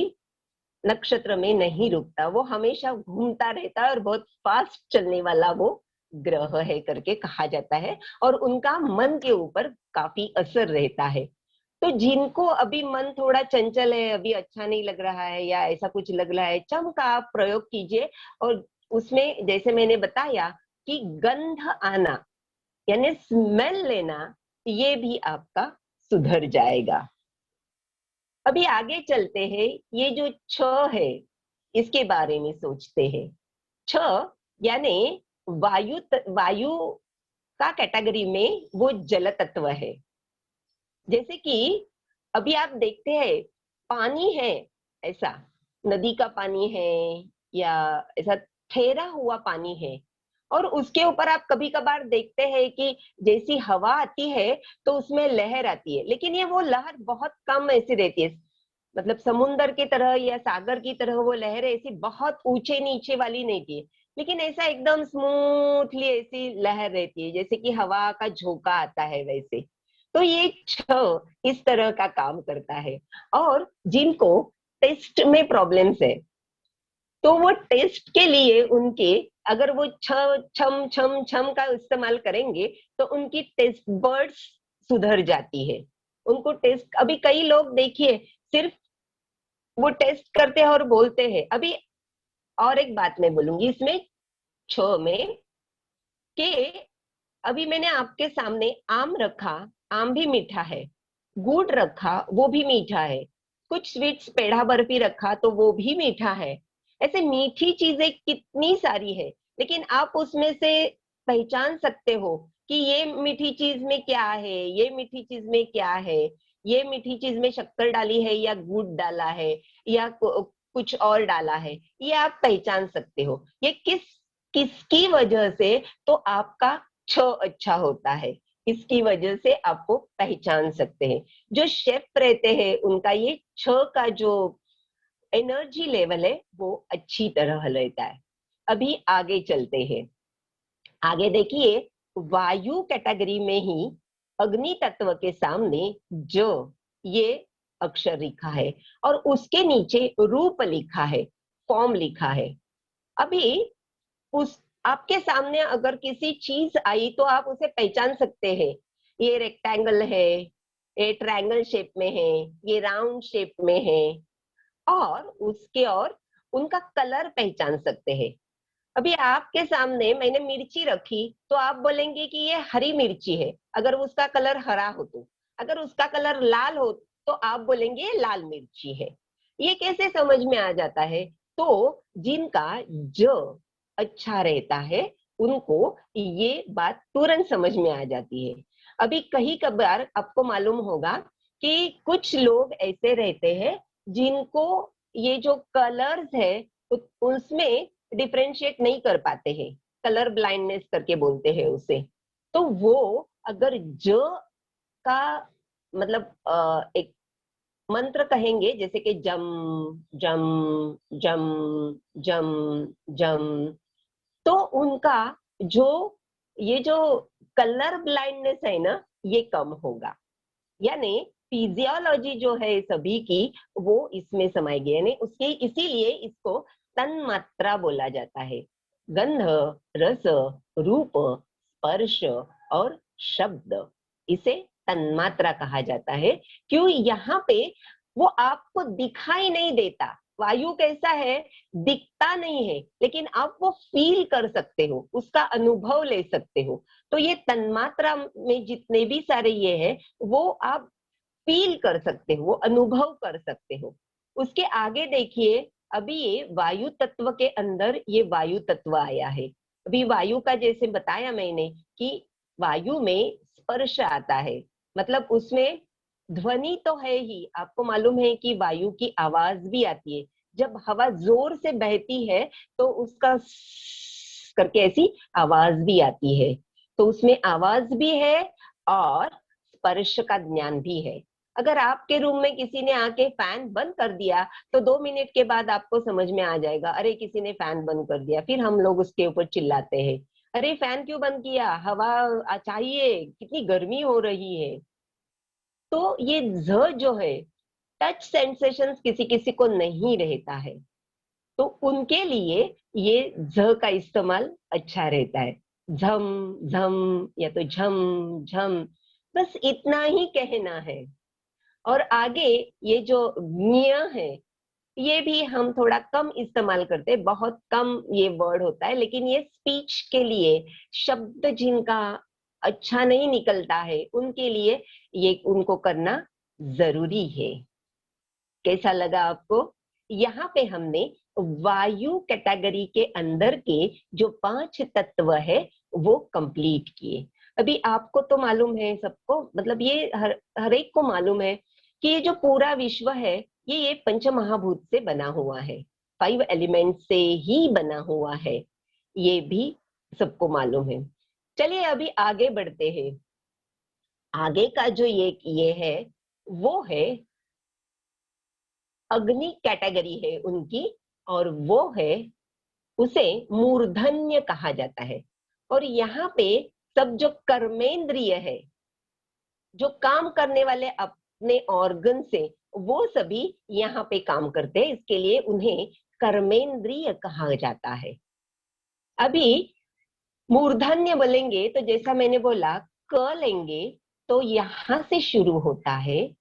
S2: नक्षत्र में नहीं रुकता, वो हमेशा घूमता रहता है और बहुत फास्ट चलने वाला वो ग्रह है करके कहा जाता है, और उनका मन के ऊपर काफी असर रहता है। तो जिनको अभी मन थोड़ा चंचल है, अभी अच्छा नहीं लग रहा है या ऐसा कुछ लग रहा है, चम का आप प्रयोग कीजिए, और उसमें जैसे मैंने बताया कि गंध आना यानी स्मेल लेना, ये भी आपका सुधर जाएगा। अभी आगे चलते हैं, ये जो छ है इसके बारे में सोचते हैं। छ यानी वायु का कैटेगरी में वो जल तत्व है। जैसे कि अभी आप देखते हैं पानी है, ऐसा नदी का पानी है या ऐसा ठहरा हुआ पानी है, और उसके ऊपर आप कभी कभार देखते हैं कि जैसी हवा आती है तो उसमें लहर आती है, लेकिन ये वो लहर बहुत कम ऐसी रहती है, मतलब समुंदर की तरह या सागर की तरह वो लहरें ऐसी बहुत ऊंचे नीचे वाली नहीं थी, लेकिन ऐसा एकदम स्मूथली ऐसी लहर रहती है, जैसे कि हवा का झोंका आता है वैसे। तो ये छ इस तरह का काम करता है। और जिनको टेस्ट में प्रॉब्लम्स है, तो वो टेस्ट के लिए उनके अगर वो छ छम छम छम का इस्तेमाल करेंगे तो उनकी टेस्ट बर्ड्स सुधर जाती है। उनको टेस्ट, अभी कई लोग देखिए सिर्फ वो टेस्ट करते हैं और बोलते हैं। अभी और एक बात मैं बोलूंगी इसमें छ में, कि अभी मैंने आपके सामने आम रखा, आम भी मीठा है, गुड़ रखा वो भी मीठा है, कुछ स्वीट्स पेड़ा बर्फी रखा तो वो भी मीठा है। ऐसे मीठी चीजें कितनी सारी है, लेकिन आप उसमें से पहचान सकते हो कि ये मीठी चीज में क्या है, ये मीठी चीज में क्या है, ये मीठी चीज में शक्कर डाली है या गुड़ डाला है या कुछ और डाला है, ये आप पहचान सकते हो। ये किसकी वजह से, तो आपका छ अच्छा होता है, इसकी वजह से आपको पहचान सकते हैं। जो शेफ रहते हैं उनका ये छ का जो एनर्जी लेवल है वो अच्छी तरह रहता है। अभी आगे चलते हैं। आगे देखिए, वायु कैटेगरी में ही अग्नि तत्व के सामने जो ये अक्षर लिखा है और उसके नीचे रूप लिखा है, फॉर्म लिखा है। अभी उस आपके सामने अगर किसी चीज आई तो आप उसे पहचान सकते हैं। ये रेक्टेंगल है, ये ट्रायंगल शेप में है, ये राउंड शेप में है, और उसके और उनका कलर पहचान सकते हैं। अभी आपके सामने मैंने मिर्ची रखी तो आप बोलेंगे कि ये हरी मिर्ची है, अगर उसका कलर हरा हो तो। अगर उसका कलर लाल हो तो आप बोलेंगे ये लाल मिर्ची है। ये कैसे समझ में आ जाता है? तो जिनका ज अच्छा रहता है उनको ये बात तुरंत समझ में आ जाती है। अभी कहीं कभार आपको मालूम होगा कि कुछ लोग ऐसे रहते हैं जिनको ये जो कलर्स है उसमें डिफरेंशिएट नहीं कर पाते हैं, कलर ब्लाइंडनेस करके बोलते हैं उसे। तो वो अगर ज का मतलब एक मंत्र कहेंगे, जैसे कि जम जम जम जम जम, तो उनका जो ये जो कलर ब्लाइंडनेस है ना, ये कम होगा। यानी फिजियोलॉजी जो है सभी की वो इसमें समाई गई, यानी उसके इसीलिए इसको तन्मात्रा बोला जाता है। गंध, रस, रूप, स्पर्श और शब्द, इसे तन्मात्रा कहा जाता है। क्यों? यहाँ पे वो आपको दिखाई नहीं देता। वायु कैसा है? दिखता नहीं है, लेकिन आप वो फील कर सकते हो, उसका अनुभव ले सकते हो। तो ये तन्मात्रा में जितने भी सारे ये है वो आप फील कर सकते हो, वो अनुभव कर सकते हो। उसके आगे देखिए, अभी ये वायु तत्व के अंदर ये वायु तत्व आया है। अभी वायु का जैसे बताया मैंने कि वायु में स्पर्श आता है, मतलब उसमें ध्वनि तो है ही। आपको मालूम है कि वायु की आवाज भी आती है। जब हवा जोर से बहती है तो उसका करके ऐसी आवाज भी आती है। तो उसमें आवाज भी है और स्पर्श का ज्ञान भी है। अगर आपके रूम में किसी ने आके फैन बंद कर दिया तो 2 मिनट के बाद आपको समझ में आ जाएगा, अरे किसी ने फैन बंद कर दिया। फिर हम लोग उसके ऊपर चिल्लाते हैं, अरे फैन क्यों बंद किया, हवा चाहिए, कितनी गर्मी हो रही है। तो ये ज जो है, टच सेंसेशंस किसी किसी को नहीं रहता है, तो उनके लिए ये ज का इस्तेमाल अच्छा रहता है। झम झम या तो झम झम, बस इतना ही कहना है। और आगे ये जो न्य है, ये भी हम थोड़ा कम इस्तेमाल करते हैं, बहुत कम ये वर्ड होता है, लेकिन ये स्पीच के लिए, शब्द जिनका अच्छा नहीं निकलता है उनके लिए ये उनको करना जरूरी है। कैसा लगा आपको? यहाँ पे हमने वायु कैटेगरी के अंदर के जो 5 तत्व है वो कंप्लीट किए। अभी आपको तो मालूम है सबको, मतलब ये हर एक को मालूम है कि ये जो पूरा विश्व है ये 5 महाभूत से बना हुआ है, 5 एलिमेंट से ही बना हुआ है, ये भी सबको मालूम है। चलिए अभी आगे बढ़ते हैं। आगे का जो ये है वो है अग्नि कैटेगरी है उनकी, और वो है, उसे मूर्धन्य कहा जाता है। और यहाँ पे सब जो कर्मेंद्रिय है, जो काम करने वाले अपने ऑर्गन से, वो सभी यहाँ पे काम करते हैं, इसके लिए उन्हें कर्मेंद्रिय कहा जाता है। अभी मूर्धन्य बोलेंगे तो जैसा मैंने बोला, क लेंगे तो यहां से शुरू होता है,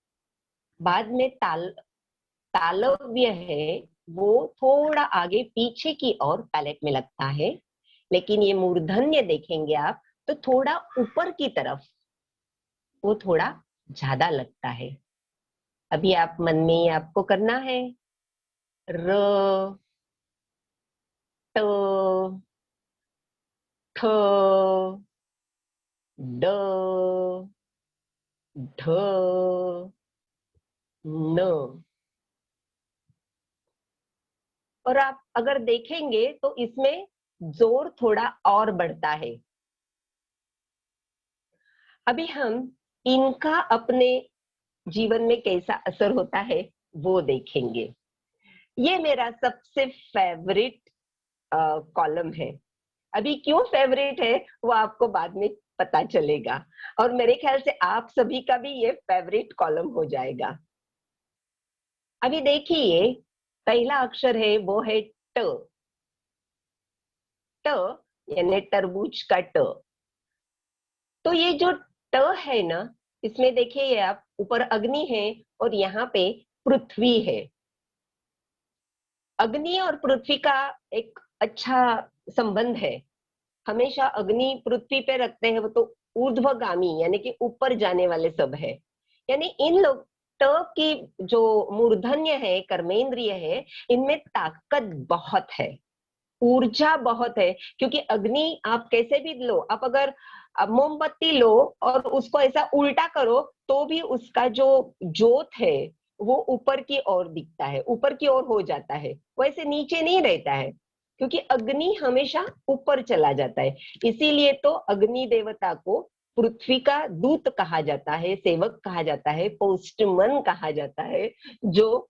S2: बाद में तालव्य है वो थोड़ा आगे पीछे की ओर पैलेट में लगता है, लेकिन ये मूर्धन्य देखेंगे आप तो थोड़ा ऊपर की तरफ, वो थोड़ा ज्यादा लगता है। अभी आप मन में आपको करना है, र, ट, ठ, ड, ढ, न। और आप अगर देखेंगे तो इसमें जोर थोड़ा और बढ़ता है। अभी हम इनका अपने जीवन में कैसा असर होता है वो देखेंगे। ये मेरा सबसे फेवरेट कॉलम है। अभी क्यों फेवरेट है वो आपको बाद में पता चलेगा, और मेरे ख्याल से आप सभी का भी ये फेवरेट कॉलम हो जाएगा। अभी देखिए, पहला अक्षर है वो है ट। ट यानी तरबूज का ट। तो ये जो ट है ना, इसमें देखिए आप, ऊपर अग्नि है और यहाँ पे पृथ्वी है। अग्नि और पृथ्वी का एक अच्छा संबंध है। हमेशा अग्नि पृथ्वी पे रखते हैं, वो तो ऊर्ध्वगामी यानी कि ऊपर जाने वाले सब है। यानी इन लोग ट की जो मूर्धन्य है, कर्मेंद्रिय है, इनमें ताकत बहुत है, ऊर्जा बहुत है। क्योंकि अग्नि आप कैसे भी लो, आप अगर मोमबत्ती लो और उसको ऐसा उल्टा करो तो भी उसका जो जोत है वो ऊपर की ओर दिखता है, ऊपर की ओर हो जाता है, वैसे नीचे नहीं रहता है, क्योंकि अग्नि हमेशा ऊपर चला जाता है। इसीलिए तो अग्नि देवता को पृथ्वी का दूत कहा जाता है, सेवक कहा जाता है, पोस्टमैन कहा जाता है। जो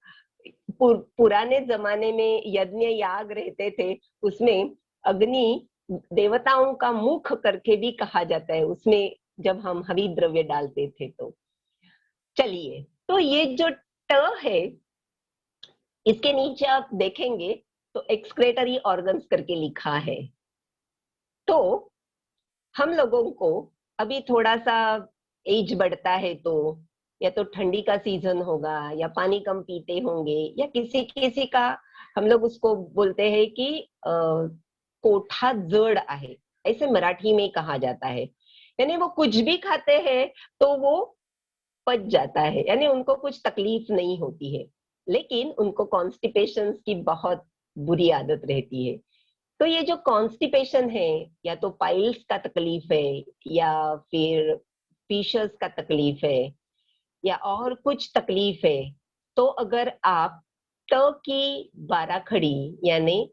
S2: पुराने जमाने में यज्ञ याग रहते थे, उसमें अग्नि देवताओं का मुख करके भी कहा जाता है, उसमें जब हम हवि द्रव्य डालते थे तो। चलिए, तो ये जो ट है, इसके नीचे आप देखेंगे तो एक्सक्रेटरी ऑर्गन्स करके लिखा है। तो हम लोगों को अभी थोड़ा सा एज बढ़ता है तो, या तो ठंडी का सीजन होगा, या पानी कम पीते होंगे, या किसी किसी का, हम लोग उसको बोलते हैं कि कोठा जड़ आहे, ऐसे मराठी में कहा जाता है। यानी वो कुछ भी खाते हैं तो वो पच जाता है, यानी उनको कुछ तकलीफ नहीं होती है, लेकिन उनको कॉन्स्टिपेशन की बहुत बुरी आदत रहती है। तो ये जो कॉन्स्टिपेशन है, या तो पाइल्स का तकलीफ है, या फिर फिशर्स का तकलीफ है, या और कुछ तकलीफ है, तो अगर आप ट की 12 खड़ी यानी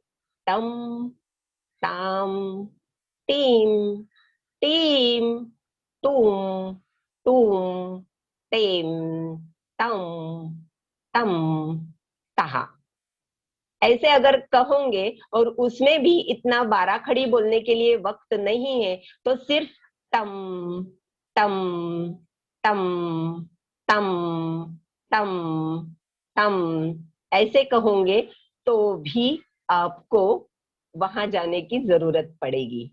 S2: टम, टाम, टीम, टीम, तुम, तुम, टेम, टम, टम, तहा, ऐसे अगर कहोगे और उसमें भी इतना 12 खड़ी बोलने के लिए वक्त नहीं है, तो सिर्फ टम, टम, टम, टम, टम, टम ऐसे कहोगे तो भी आपको वहां जाने की जरूरत पड़ेगी।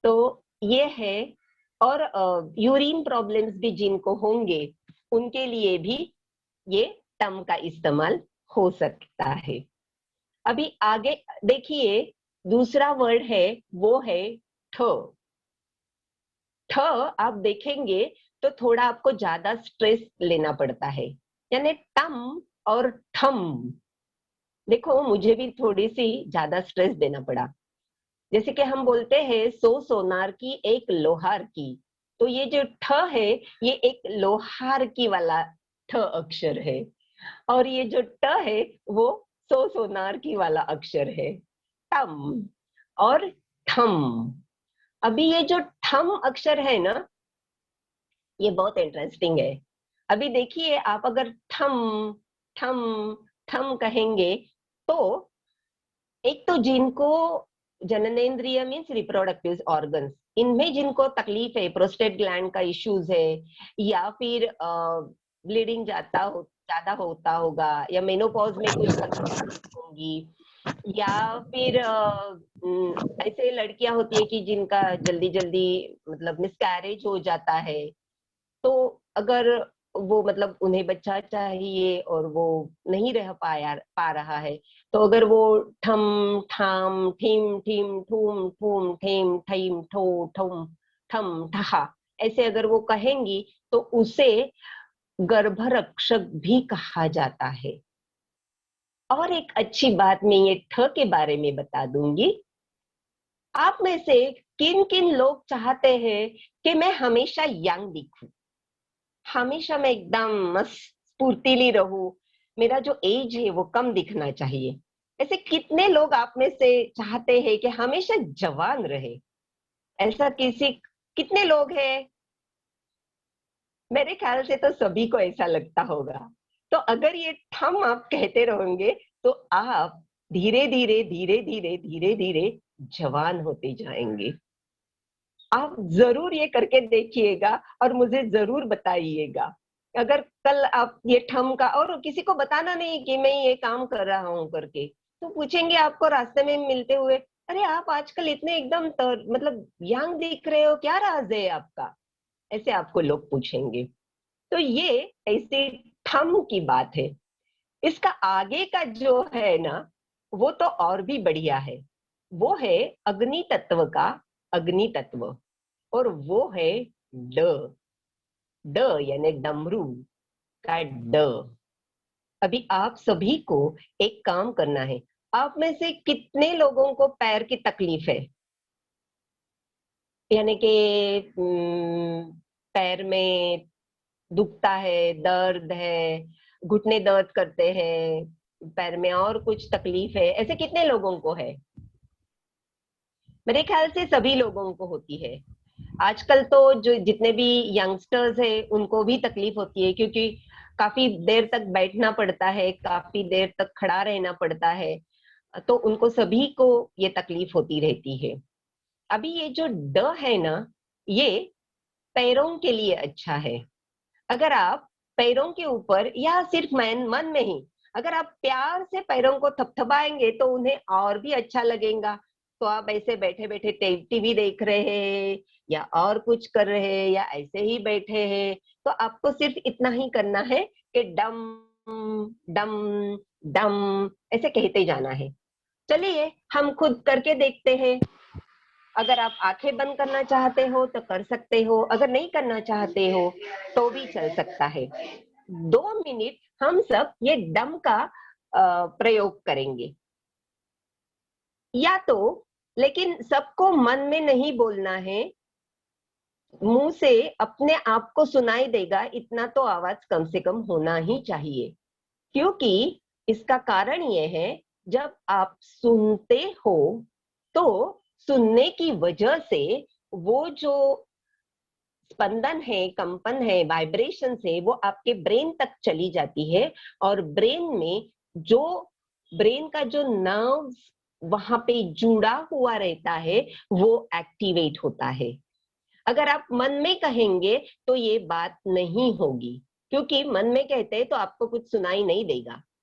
S2: तो ये है। और यूरिन प्रॉब्लम्स भी जिनको होंगे उनके लिए भी ये टम का इस्तेमाल हो सकता है। अभी आगे देखिए, दूसरा वर्ड है वो है ठ। ठ आप देखेंगे तो थोड़ा आपको ज्यादा स्ट्रेस लेना पड़ता है, यानी टम और ठम। देखो मुझे भी थोड़ी सी ज्यादा स्ट्रेस देना पड़ा। जैसे कि हम बोलते हैं सो सोनार की एक लोहार की, तो ये जो ठ है ये एक लोहार की वाला ठ अक्षर है, और ये जो ट है वो सो सोनार की वाला अक्षर है, टम और ठम। अभी ये जो ठम अक्षर है ना, ये बहुत इंटरेस्टिंग है। अभी देखिए, आप अगर ठम ठम ठम कहेंगे तो एक तो जिनको जननेंद्रिय मीन्स रिप्रोडक्टिव ऑर्गन्स, इनमें जिनको तकलीफ है, प्रोस्टेट ग्लैंड का इश्यूज है, या फिर ब्लीडिंग ज्यादा होता होगा, या मेनोपॉज में कुछ तकलीफ होंगी, या फिर ऐसे लड़कियां होती है कि जिनका जल्दी जल्दी मतलब मिसकैरेज हो जाता है, तो अगर वो मतलब उन्हें बच्चा चाहिए और वो नहीं रह पा रहा है, तो अगर वो ठम ठाम ठिम ठिम ठूम ठूम ठेम ठिम ठो ठुम ठम ठहा ऐसे अगर वो कहेंगी तो उसे गर्भरक्षक भी कहा जाता है। और एक अच्छी बात मैं ये ठ के बारे में बता दूंगी। आप में से किन किन लोग चाहते हैं कि मैं हमेशा यंग दिखूं, हमेशा मैं एकदम मस्त स्फूर्तिली रहूं, मेरा जो एज है वो कम दिखना चाहिए? ऐसे कितने लोग आप में से चाहते हैं कि हमेशा जवान रहे? ऐसा कितने लोग हैं? मेरे ख्याल से तो सभी को ऐसा लगता होगा। तो अगर ये ठम आप कहते रहोगे तो आप धीरे धीरे धीरे धीरे धीरे धीरे जवान होते जाएंगे। आप जरूर ये करके देखिएगा और मुझे जरूर बताइएगा। अगर कल आप ये ठम का, और किसी को बताना नहीं कि मैं ये काम कर रहा हूं करके, तो पूछेंगे आपको रास्ते में मिलते हुए, अरे आप आजकल इतने एकदम मतलब यंग दिख रहे हो, क्या राज है आपका? ऐसे आपको लोग पूछेंगे। तो ये ऐसी ठम की बात है। इसका आगे का जो है ना, वो तो और भी बढ़िया है। वो है अग्नि तत्व का अग्नि तत्व, और वो है ड। ड यानी डमरू का ड। अभी आप सभी को एक काम करना है। आप में से कितने लोगों को पैर की तकलीफ है? यानी कि पैर में दुखता है, दर्द है, घुटने दर्द करते हैं, पैर में और कुछ तकलीफ है, ऐसे कितने लोगों को है? मेरे ख्याल से सभी लोगों को होती है। आजकल तो जो जितने भी यंगस्टर्स है उनको भी तकलीफ होती है, क्योंकि काफी देर तक बैठना पड़ता है, काफी देर तक खड़ा रहना पड़ता है, तो उनको सभी को ये तकलीफ होती रहती है। अभी ये जो ड है ना, ये पैरों के लिए अच्छा है। अगर आप पैरों के ऊपर या सिर्फ मन मन में ही अगर आप प्यार से पैरों को थपथपाएंगे तो उन्हें और भी अच्छा लगेगा। तो आप ऐसे बैठे बैठे टीवी देख रहे हैं, या और कुछ कर रहे हैं, या ऐसे ही बैठे हैं, तो आपको सिर्फ इतना ही करना है कि डम डम डम ऐसे कहते जाना है। चलिए हम खुद करके देखते हैं। अगर आप आंखें बंद करना चाहते हो तो कर सकते हो, अगर नहीं करना चाहते हो तो भी चल सकता है। 2 मिनट हम सब ये डम का प्रयोग करेंगे। या तो, लेकिन सबको मन में नहीं बोलना है, मुंह से अपने आप को सुनाई देगा इतना तो आवाज कम से कम होना ही चाहिए। क्योंकि इसका कारण ये है, जब आप सुनते हो तो सुनने की वजह से वो जो स्पंदन है, कंपन है, वाइब्रेशन है, वो आपके ब्रेन तक चली जाती है, और ब्रेन में जो ब्रेन का जो नर्व्स वहां पे जुड़ा हुआ रहता है वो एक्टिवेट होता है। अगर आप मन में कहेंगे तो ये बात नहीं होगी, क्योंकि मन में कहते हैं तो आपको कुछ सुनाई नहीं देगा।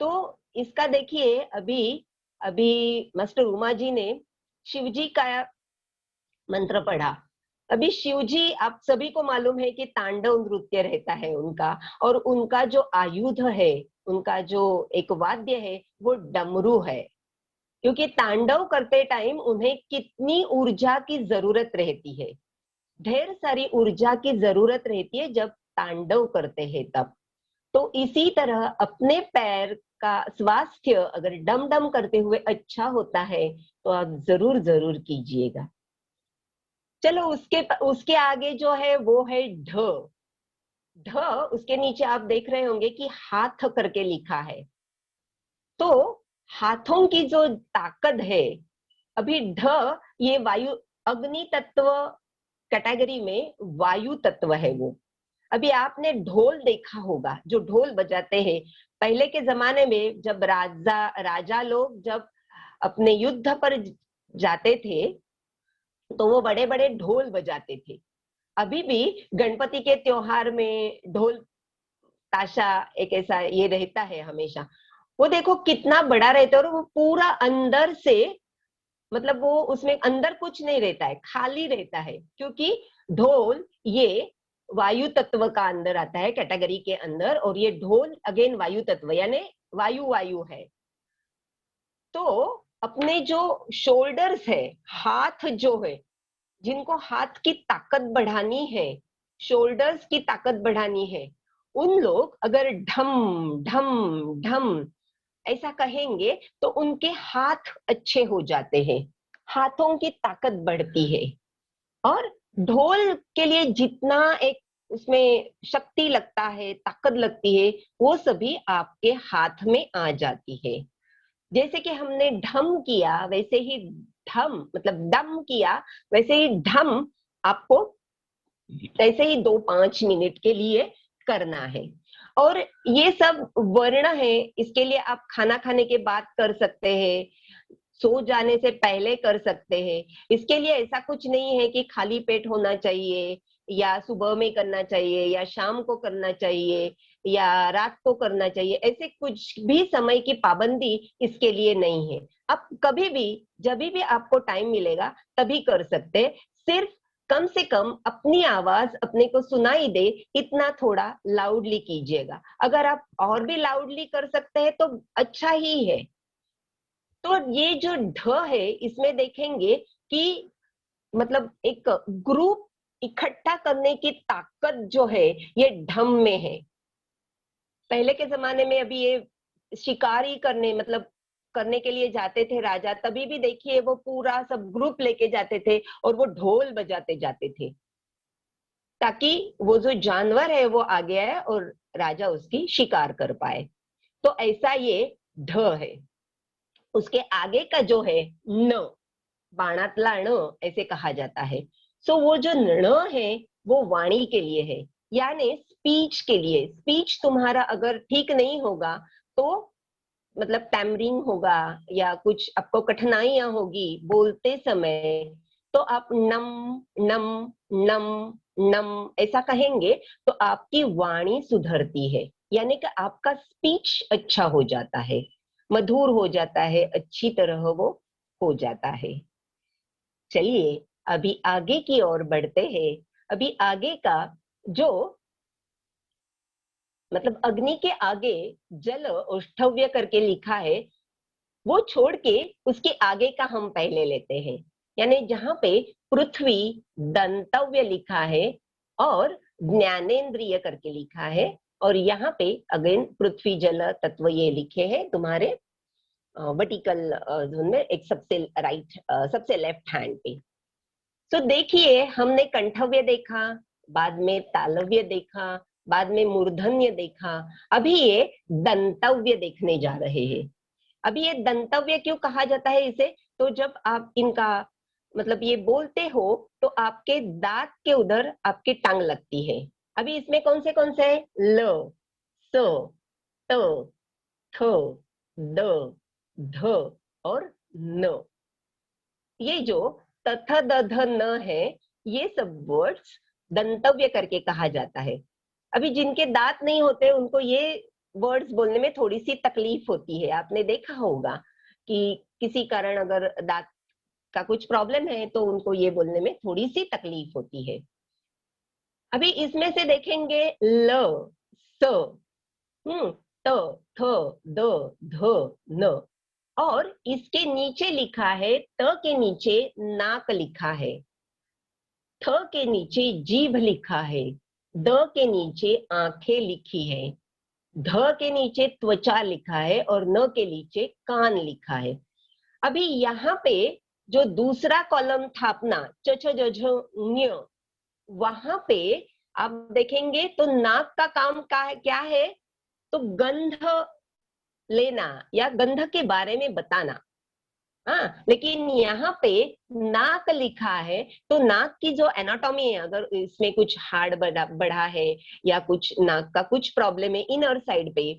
S2: तो इसका देखिए, अभी अभी मास्टर उमा जी ने शिव जी का मंत्र पढ़ा। अभी शिव जी, आप सभी को मालूम है कि तांडव नृत्य रहता है उनका, और उनका जो आयुध है, उनका जो एक वाद्य है, वो डमरू है। क्योंकि तांडव करते टाइम उन्हें कितनी ऊर्जा की जरूरत रहती है, ढेर सारी ऊर्जा की जरूरत रहती है जब तांडव करते हैं तब। तो इसी तरह अपने पैर का स्वास्थ्य अगर डम डम करते हुए अच्छा होता है तो आप जरूर जरूर कीजिएगा। चलो, उसके आगे जो है वो है ढ। ढ, उसके नीचे आप देख रहे होंगे कि हाथ करके लिखा है। तो हाथों की जो ताकत है, अभी ढ ये वायु, अग्नि तत्व कैटेगरी में वायु तत्व है वो। अभी आपने ढोल देखा होगा, जो ढोल बजाते हैं पहले के जमाने में, जब राजा लोग जब अपने युद्ध पर जाते थे तो वो बड़े बड़े ढोल बजाते थे। अभी भी गणपति के त्योहार में ढोल ताशा एक ऐसा ये रहता है हमेशा। वो देखो कितना बड़ा रहता है, और वो पूरा अंदर से, मतलब वो उसमें अंदर कुछ नहीं रहता है, खाली रहता है, क्योंकि ढोल ये वायु तत्व का अंदर आता है, कैटेगरी के अंदर। और ये ढोल अगेन वायु तत्व, यानी वायु वायु है। तो अपने जो शोल्डर्स है, हाथ जो है, जिनको हाथ की ताकत बढ़ानी है, शोल्डर्स की ताकत बढ़ानी है, उन लोग अगर ढम ढम ढम ऐसा कहेंगे तो उनके हाथ अच्छे हो जाते हैं, हाथों की ताकत बढ़ती है। और ढोल के लिए जितना एक उसमें शक्ति लगता है, ताकत लगती है, वो सभी आपके हाथ में आ जाती है। जैसे कि हमने ढम किया वैसे ही ढम, मतलब दम किया वैसे ही ढम आपको ऐसे ही 2-5 मिनट के लिए करना है। और ये सब वर्ण है, इसके लिए आप खाना खाने के बाद कर सकते हैं, सो जाने से पहले कर सकते हैं। इसके लिए ऐसा कुछ नहीं है कि खाली पेट होना चाहिए, या सुबह में करना चाहिए, या शाम को करना चाहिए, या रात को करना चाहिए। ऐसे कुछ भी समय की पाबंदी इसके लिए नहीं है। आप कभी भी, जब भी आपको टाइम मिलेगा तभी कर सकते हैं। सिर्फ कम से कम अपनी आवाज अपने को सुनाई दे, इतना थोड़ा लाउडली कीजिएगा। अगर आप और भी लाउडली कर सकते हैं तो अच्छा ही है। तो ये जो ढ है, इसमें देखेंगे कि मतलब एक ग्रुप इकट्ठा करने की ताकत जो है ये ढम में है। पहले के जमाने में अभी ये शिकारी करने, मतलब करने के लिए जाते थे राजा, तभी भी देखिए वो पूरा सब ग्रुप लेके जाते थे और वो ढोल बजाते जाते थे, ताकि वो जो जानवर है वो आगे आए और राजा उसकी शिकार कर पाए। तो ऐसा ये ढ है। उसके आगे का जो है न, बाणातला ण ऐसे कहा जाता है। सो वो जो ण है वो वाणी के लिए है, यानी स्पीच के लिए। स्पीच तुम्हारा अगर ठीक नहीं होगा तो मतलब टैमरिंग होगा, या कुछ आपको कठिनाइयां होगी बोलते समय, तो आप नम नम नम नम ऐसा कहेंगे तो आपकी वाणी सुधरती है, यानी कि आपका स्पीच अच्छा हो जाता है, मधुर हो जाता है, अच्छी तरह वो हो जाता है। चलिए अभी आगे की ओर बढ़ते हैं। अभी आगे का जो, मतलब अग्नि के आगे जल औष्ठव्य करके लिखा है, वो छोड़ के उसके आगे का हम पहले लेते हैं। यानी जहां पे पृथ्वी दंतव्य लिखा है और ज्ञानेन्द्रिय करके लिखा है, और यहाँ पे अगेन पृथ्वी जल तत्व ये लिखे हैं तुम्हारे वर्टिकल जोन में, एक सबसे राइट, सबसे लेफ्ट हैंड पे। तो देखिए हमने कंठव्य देखा, बाद में तालव्य देखा, बाद में मूर्धन्य देखा, अभी ये दंतव्य देखने जा रहे हैं। अभी ये दंतव्य क्यों कहा जाता है इसे, तो जब आप इनका मतलब ये बोलते हो तो आपके दांत के उधर आपकी टांग लगती है। अभी इसमें कौन से है, ल, स, त, थ, द, ध और न। ये जो तथ दध न है, ये सब वर्ड्स दंतव्य करके कहा जाता है। अभी जिनके दांत नहीं होते उनको ये वर्ड्स बोलने में थोड़ी सी तकलीफ होती है। आपने देखा होगा कि किसी कारण अगर दांत का कुछ प्रॉब्लम है तो उनको ये बोलने में थोड़ी सी तकलीफ होती है। अभी इसमें से देखेंगे ल, स, त, थ, द, ध, न, और इसके नीचे लिखा है, त के नीचे नाक लिखा है, थ के नीचे जीभ लिखा है, द के नीचे आंखें लिखी है, ध के नीचे त्वचा लिखा है और न के नीचे कान लिखा है। अभी यहाँ पे जो दूसरा कॉलम था अपना च छ ज झ ञ, वहां पे आप देखेंगे तो नाक का काम क्या है, तो गंध लेना या गंध के बारे में बताना। हाँ, लेकिन यहाँ पे नाक लिखा है तो नाक की जो एनाटॉमी है, अगर इसमें कुछ हार्ड बढ़ा है या कुछ नाक का कुछ प्रॉब्लम है इनर साइड पे,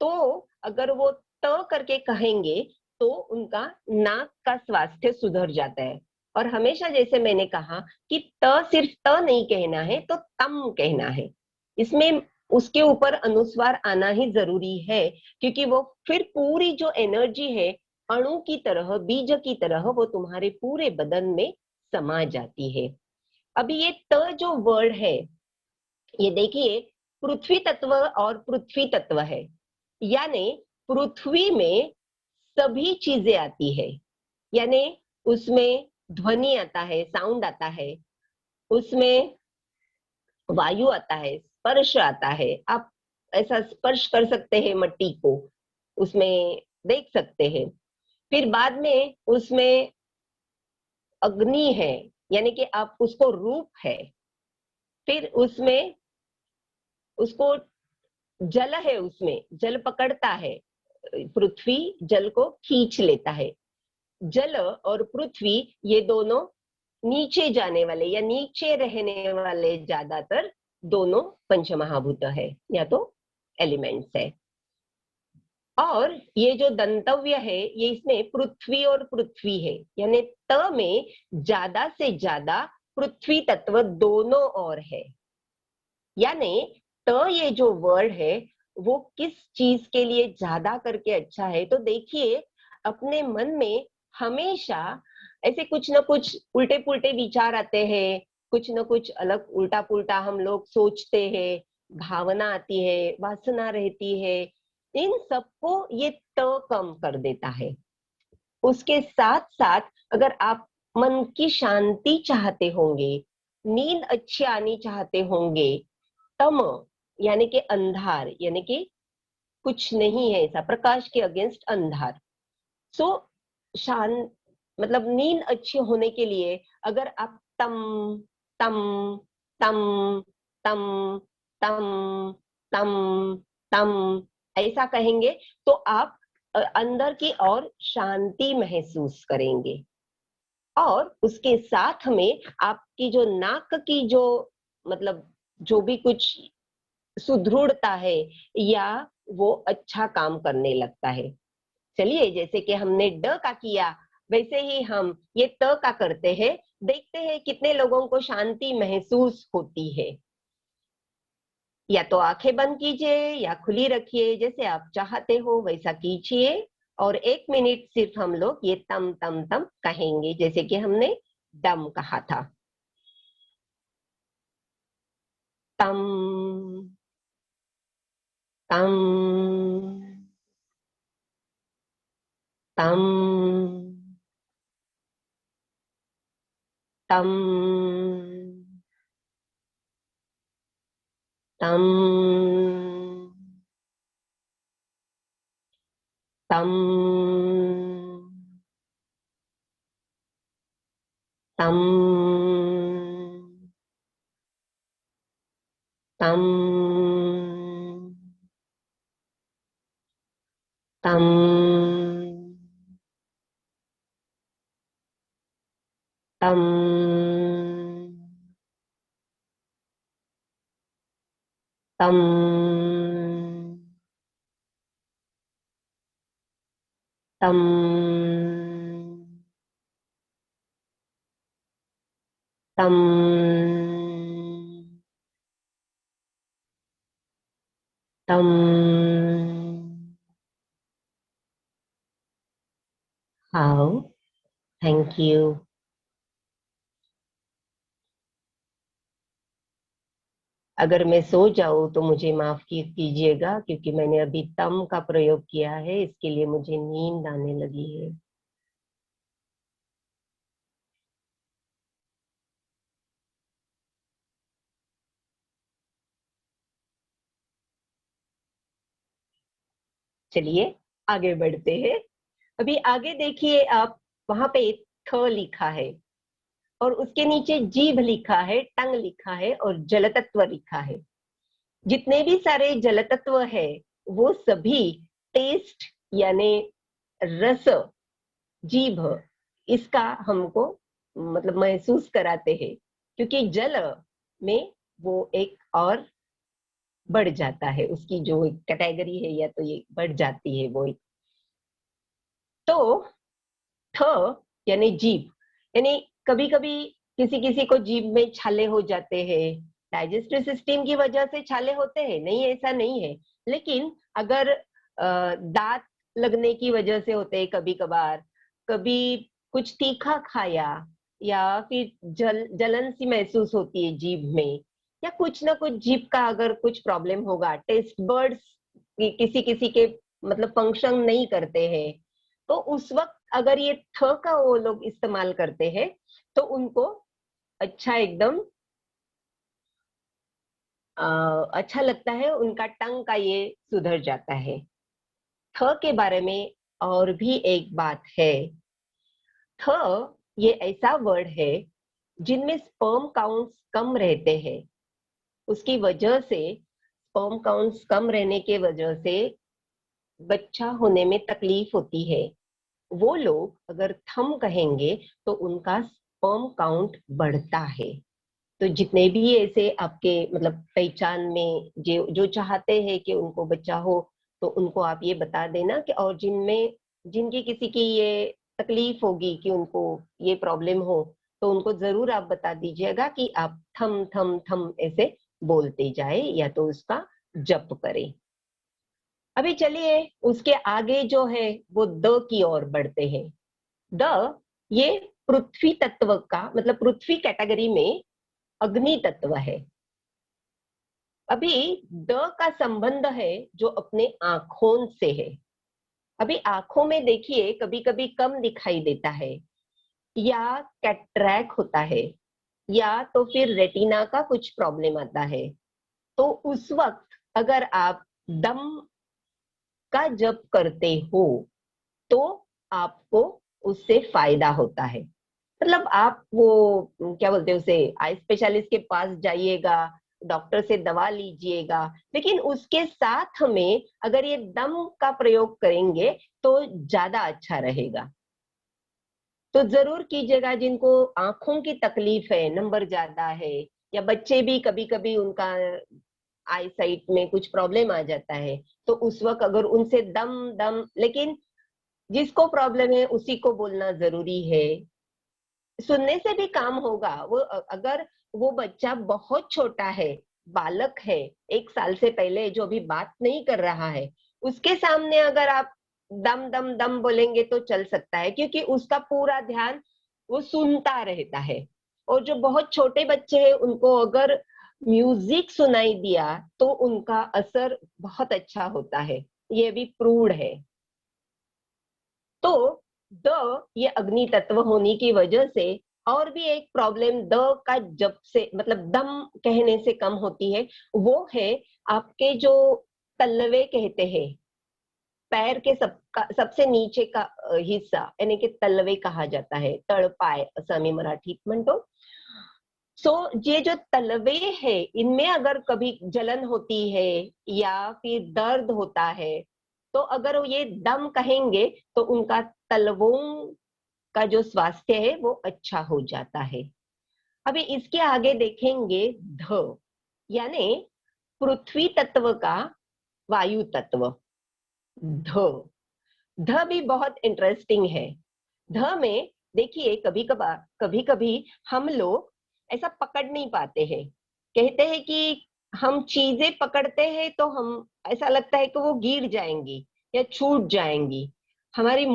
S2: तो अगर वो त करके कहेंगे तो उनका नाक का स्वास्थ्य सुधर जाता है। और हमेशा जैसे मैंने कहा कि त सिर्फ त नहीं कहना है, तो तम कहना है। इसमें उसके ऊपर अनुस्वार आना ही जरूरी है, क्योंकि वो फिर पूरी जो एनर्जी है अणु की तरह, बीज की तरह, वो तुम्हारे पूरे बदन में समा जाती है। अभी ये त जो वर्ड है, ये देखिए पृथ्वी तत्व और पृथ्वी तत्व है, यानी पृथ्वी में सभी चीजें आती है, यानी उसमें ध्वनि आता है, साउंड आता है, उसमें वायु आता है, स्पर्श आता है। आप ऐसा स्पर्श कर सकते हैं मट्टी को, उसमें देख सकते हैं। फिर बाद में उसमें अग्नि है, यानी कि आप उसको रूप है। फिर उसमें उसको जल है, उसमें जल पकड़ता है, पृथ्वी जल को खींच लेता है। जल और पृथ्वी ये दोनों नीचे जाने वाले या नीचे रहने वाले ज्यादातर दोनों पंचमहाभूत है या तो एलिमेंट्स है। और ये जो दंतव्य है, ये इसमें पृथ्वी और पृथ्वी है, यानी त में ज्यादा से ज्यादा पृथ्वी तत्व दोनों और है। यानी त ये जो वर्ड है वो किस चीज के लिए ज्यादा करके अच्छा है, तो देखिए अपने मन में हमेशा ऐसे कुछ ना कुछ उल्टे पुल्टे विचार आते हैं, कुछ ना कुछ अलग उल्टा पुल्टा हम लोग सोचते हैं, भावना आती है, वासना रहती है। इन सबको ये त कम कर देता है। उसके साथ साथ अगर आप मन की शांति चाहते होंगे, नींद अच्छी आनी चाहते होंगे, तम यानी कि अंधार, यानी कि कुछ नहीं है ऐसा, प्रकाश के अगेंस्ट अंधार। सो शांत मतलब नींद अच्छी होने के लिए अगर आप तम तम तम तम तम तम तम ऐसा कहेंगे तो आप अंदर की ओर शांति महसूस करेंगे। और उसके साथ में आपकी जो नाक की जो मतलब जो भी कुछ सुदृढ़ता है या वो अच्छा काम करने लगता है। चलिए जैसे कि हमने ड का किया वैसे ही हम ये त का करते हैं, देखते हैं कितने लोगों को शांति महसूस होती है। या तो आंखें बंद कीजिए या खुली रखिए, जैसे आप चाहते हो वैसा कीजिए। और 1 मिनट सिर्फ हम लोग ये तम तम तम कहेंगे, जैसे कि हमने दम कहा था। तम तम तम तम तम तम तम तम तम तम तम तम तम तम हाउ, थैंक यू। अगर मैं सो जाऊं तो मुझे माफ कीजिएगा, क्योंकि मैंने अभी तम का प्रयोग किया है, इसके लिए मुझे नींद आने लगी है। चलिए आगे बढ़ते हैं। अभी आगे देखिए आप, वहां पे थ लिखा है और उसके नीचे जीभ लिखा है, टंग लिखा है और जलतत्व लिखा है। जितने भी सारे जलतत्व है वो सभी टेस्ट यानी रस, जीभ, इसका हमको मतलब महसूस कराते हैं, क्योंकि जल में वो एक और बढ़ जाता है, उसकी जो एक कैटेगरी है या तो ये बढ़ जाती है वो एक। तो थ यानी जीभ, यानी कभी कभी किसी किसी को जीभ में छाले हो जाते हैं, डाइजेस्टिव सिस्टम की वजह से छाले होते हैं, नहीं ऐसा नहीं है, लेकिन अगर दांत लगने की वजह से होते हैं कभी कभार, कभी कुछ तीखा खाया या फिर जलन सी महसूस होती है जीभ में, या कुछ ना कुछ जीभ का अगर कुछ प्रॉब्लम होगा, टेस्ट बर्ड्स किसी किसी के मतलब फंक्शन नहीं करते हैं, तो उस वक्त अगर ये थ का वो लोग इस्तेमाल करते हैं तो उनको अच्छा एकदम अच्छा लगता है, उनका टंग का ये सुधर जाता है। थ के बारे में और भी एक बात है। थ ये ऐसा वर्ड है जिनमें स्पर्म काउंट्स कम रहते हैं, उसकी वजह से स्पर्म काउंट्स कम रहने के वजह से बच्चा होने में तकलीफ होती है। वो लोग अगर थम कहेंगे तो उनका स्पर्म काउंट बढ़ता है। तो जितने भी ऐसे आपके मतलब पहचान में जो जो चाहते हैं कि उनको बच्चा हो, तो उनको आप ये बता देना कि, और जिनमें जिनकी किसी की ये तकलीफ होगी कि उनको ये प्रॉब्लम हो, तो उनको जरूर आप बता दीजिएगा कि आप थम थम थम ऐसे बोलते जाए या तो उसका जप करें। अभी चलिए उसके आगे जो है वो द की ओर बढ़ते हैं। द ये पृथ्वी तत्व का मतलब पृथ्वी कैटेगरी में अग्नि तत्व है। अभी द का संबंध है जो अपने आंखों से है। अभी आंखों में देखिए कभी कभी कम दिखाई देता है, या कैटरैक्ट होता है, या तो फिर रेटिना का कुछ प्रॉब्लम आता है। तो उस वक्त अगर आप दम का जप करते हो तो आपको उससे फायदा होता है। मतलब आप वो क्या बोलते हैं उसे, आई स्पेशलिस्ट के पास जाइएगा, डॉक्टर से दवा लीजिएगा, लेकिन उसके साथ में अगर ये दम का प्रयोग करेंगे तो ज्यादा अच्छा रहेगा। तो जरूर कीजिएगा। जिनको आंखों की तकलीफ है, नंबर ज्यादा है, या बच्चे भी कभी कभी उनका आई साइट में कुछ प्रॉब्लम आ जाता है, तो उस वक्त अगर उनसे दम दम, लेकिन जिसको प्रॉब्लम है उसी को बोलना जरूरी है। सुनने से भी काम होगा। वो अगर वो बच्चा बहुत छोटा है, बालक है, 1 साल से पहले जो भी बात नहीं कर रहा है, उसके सामने अगर आप दम दम दम बोलेंगे तो चल सकता है, क्योंकि उसका पूरा ध्यान वो सुनता रहता है। और जो बहुत छोटे बच्चे हैं उनको अगर म्यूजिक सुनाई दिया तो उनका असर बहुत अच्छा होता है, ये भी प्रूव्ड है। तो द ये अग्नि तत्व होने की वजह से और भी एक प्रॉब्लम द का जब से मतलब दम कहने से कम होती है, वो है आपके जो तलवे कहते हैं, पैर के सबसे नीचे का हिस्सा, यानी कि तलवे कहा जाता है, तळपाय असं आम्ही मराठीत म्हणतो। सो ये जो तलवे है इनमें अगर कभी जलन होती है या फिर दर्द होता है, तो अगर वो ये दम कहेंगे तो उनका तलवों का जो स्वास्थ्य है वो अच्छा हो जाता है। अभी इसके आगे देखेंगे ध, यानी पृथ्वी तत्व का वायु तत्व। ध, ध भी बहुत इंटरेस्टिंग है। ध में देखिए कभी कभी हम लोग ऐसा पकड़ नहीं पाते हैं। कहते हैं कि हम चीजें पकड़ते हैं तो हम ऐसा लगता है कि वो गिर जाएंगी या छूट जाएंगी। हमारी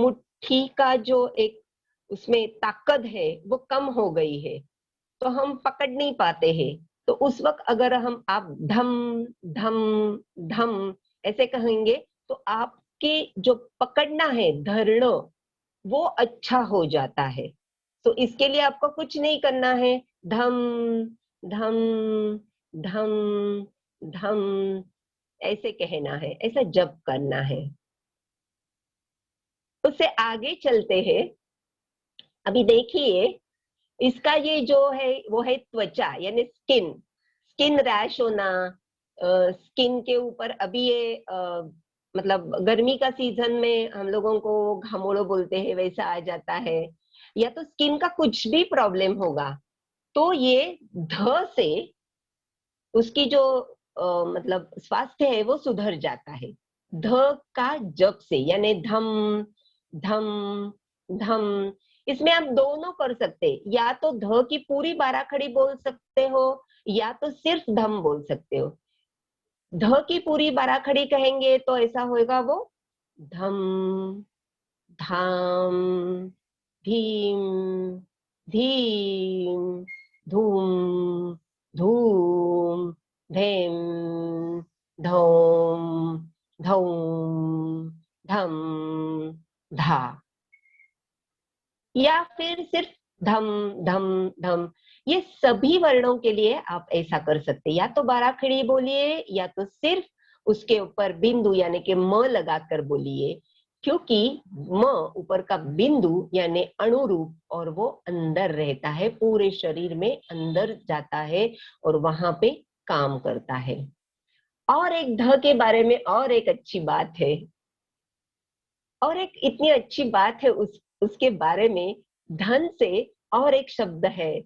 S2: ठी का जो एक उसमें ताकत है वो कम हो गई है, तो हम पकड़ नहीं पाते हैं। तो उस वक्त अगर आप धम धम धम ऐसे कहेंगे तो आपके जो पकड़ना है, धरना, वो अच्छा हो जाता है। तो इसके लिए आपको कुछ नहीं करना है, धम धम धम धम ऐसे कहना है, ऐसा जप करना है। उससे आगे चलते हैं। अभी देखिए, इसका ये जो है वो है त्वचा यानी स्किन। स्किन रैश होना, स्किन के ऊपर अभी ये मतलब गर्मी का सीजन में हम लोगों को घामोड़ो बोलते हैं, वैसा आ जाता है, या तो स्किन का कुछ भी प्रॉब्लम होगा तो ये ध से उसकी जो मतलब स्वास्थ्य है वो सुधर जाता है। ध का जप से यानी धम धम धम, इसमें आप दोनों कर सकते, या तो ध की पूरी बाराखड़ी बोल सकते हो या तो सिर्फ धम बोल सकते हो। ध की पूरी बाराखड़ी कहेंगे तो ऐसा होगा वो धम धाम धीम धीम धूम धूम धेम धौम धौम धम धा, या फिर सिर्फ धम धम धम। ये सभी वर्णों के लिए आप ऐसा कर सकते, या तो बाराखड़ी बोलिए या तो सिर्फ उसके ऊपर बिंदु यानी कि म लगाकर बोलिए, क्योंकि म ऊपर का बिंदु यानी अनुरूप और वो अंदर रहता है, पूरे शरीर में अंदर जाता है और वहां पे काम करता है। और एक ध के बारे में और एक अच्छी बात है, और एक इतनी अच्छी बात है उसके बारे में, धन से और एक शब्द है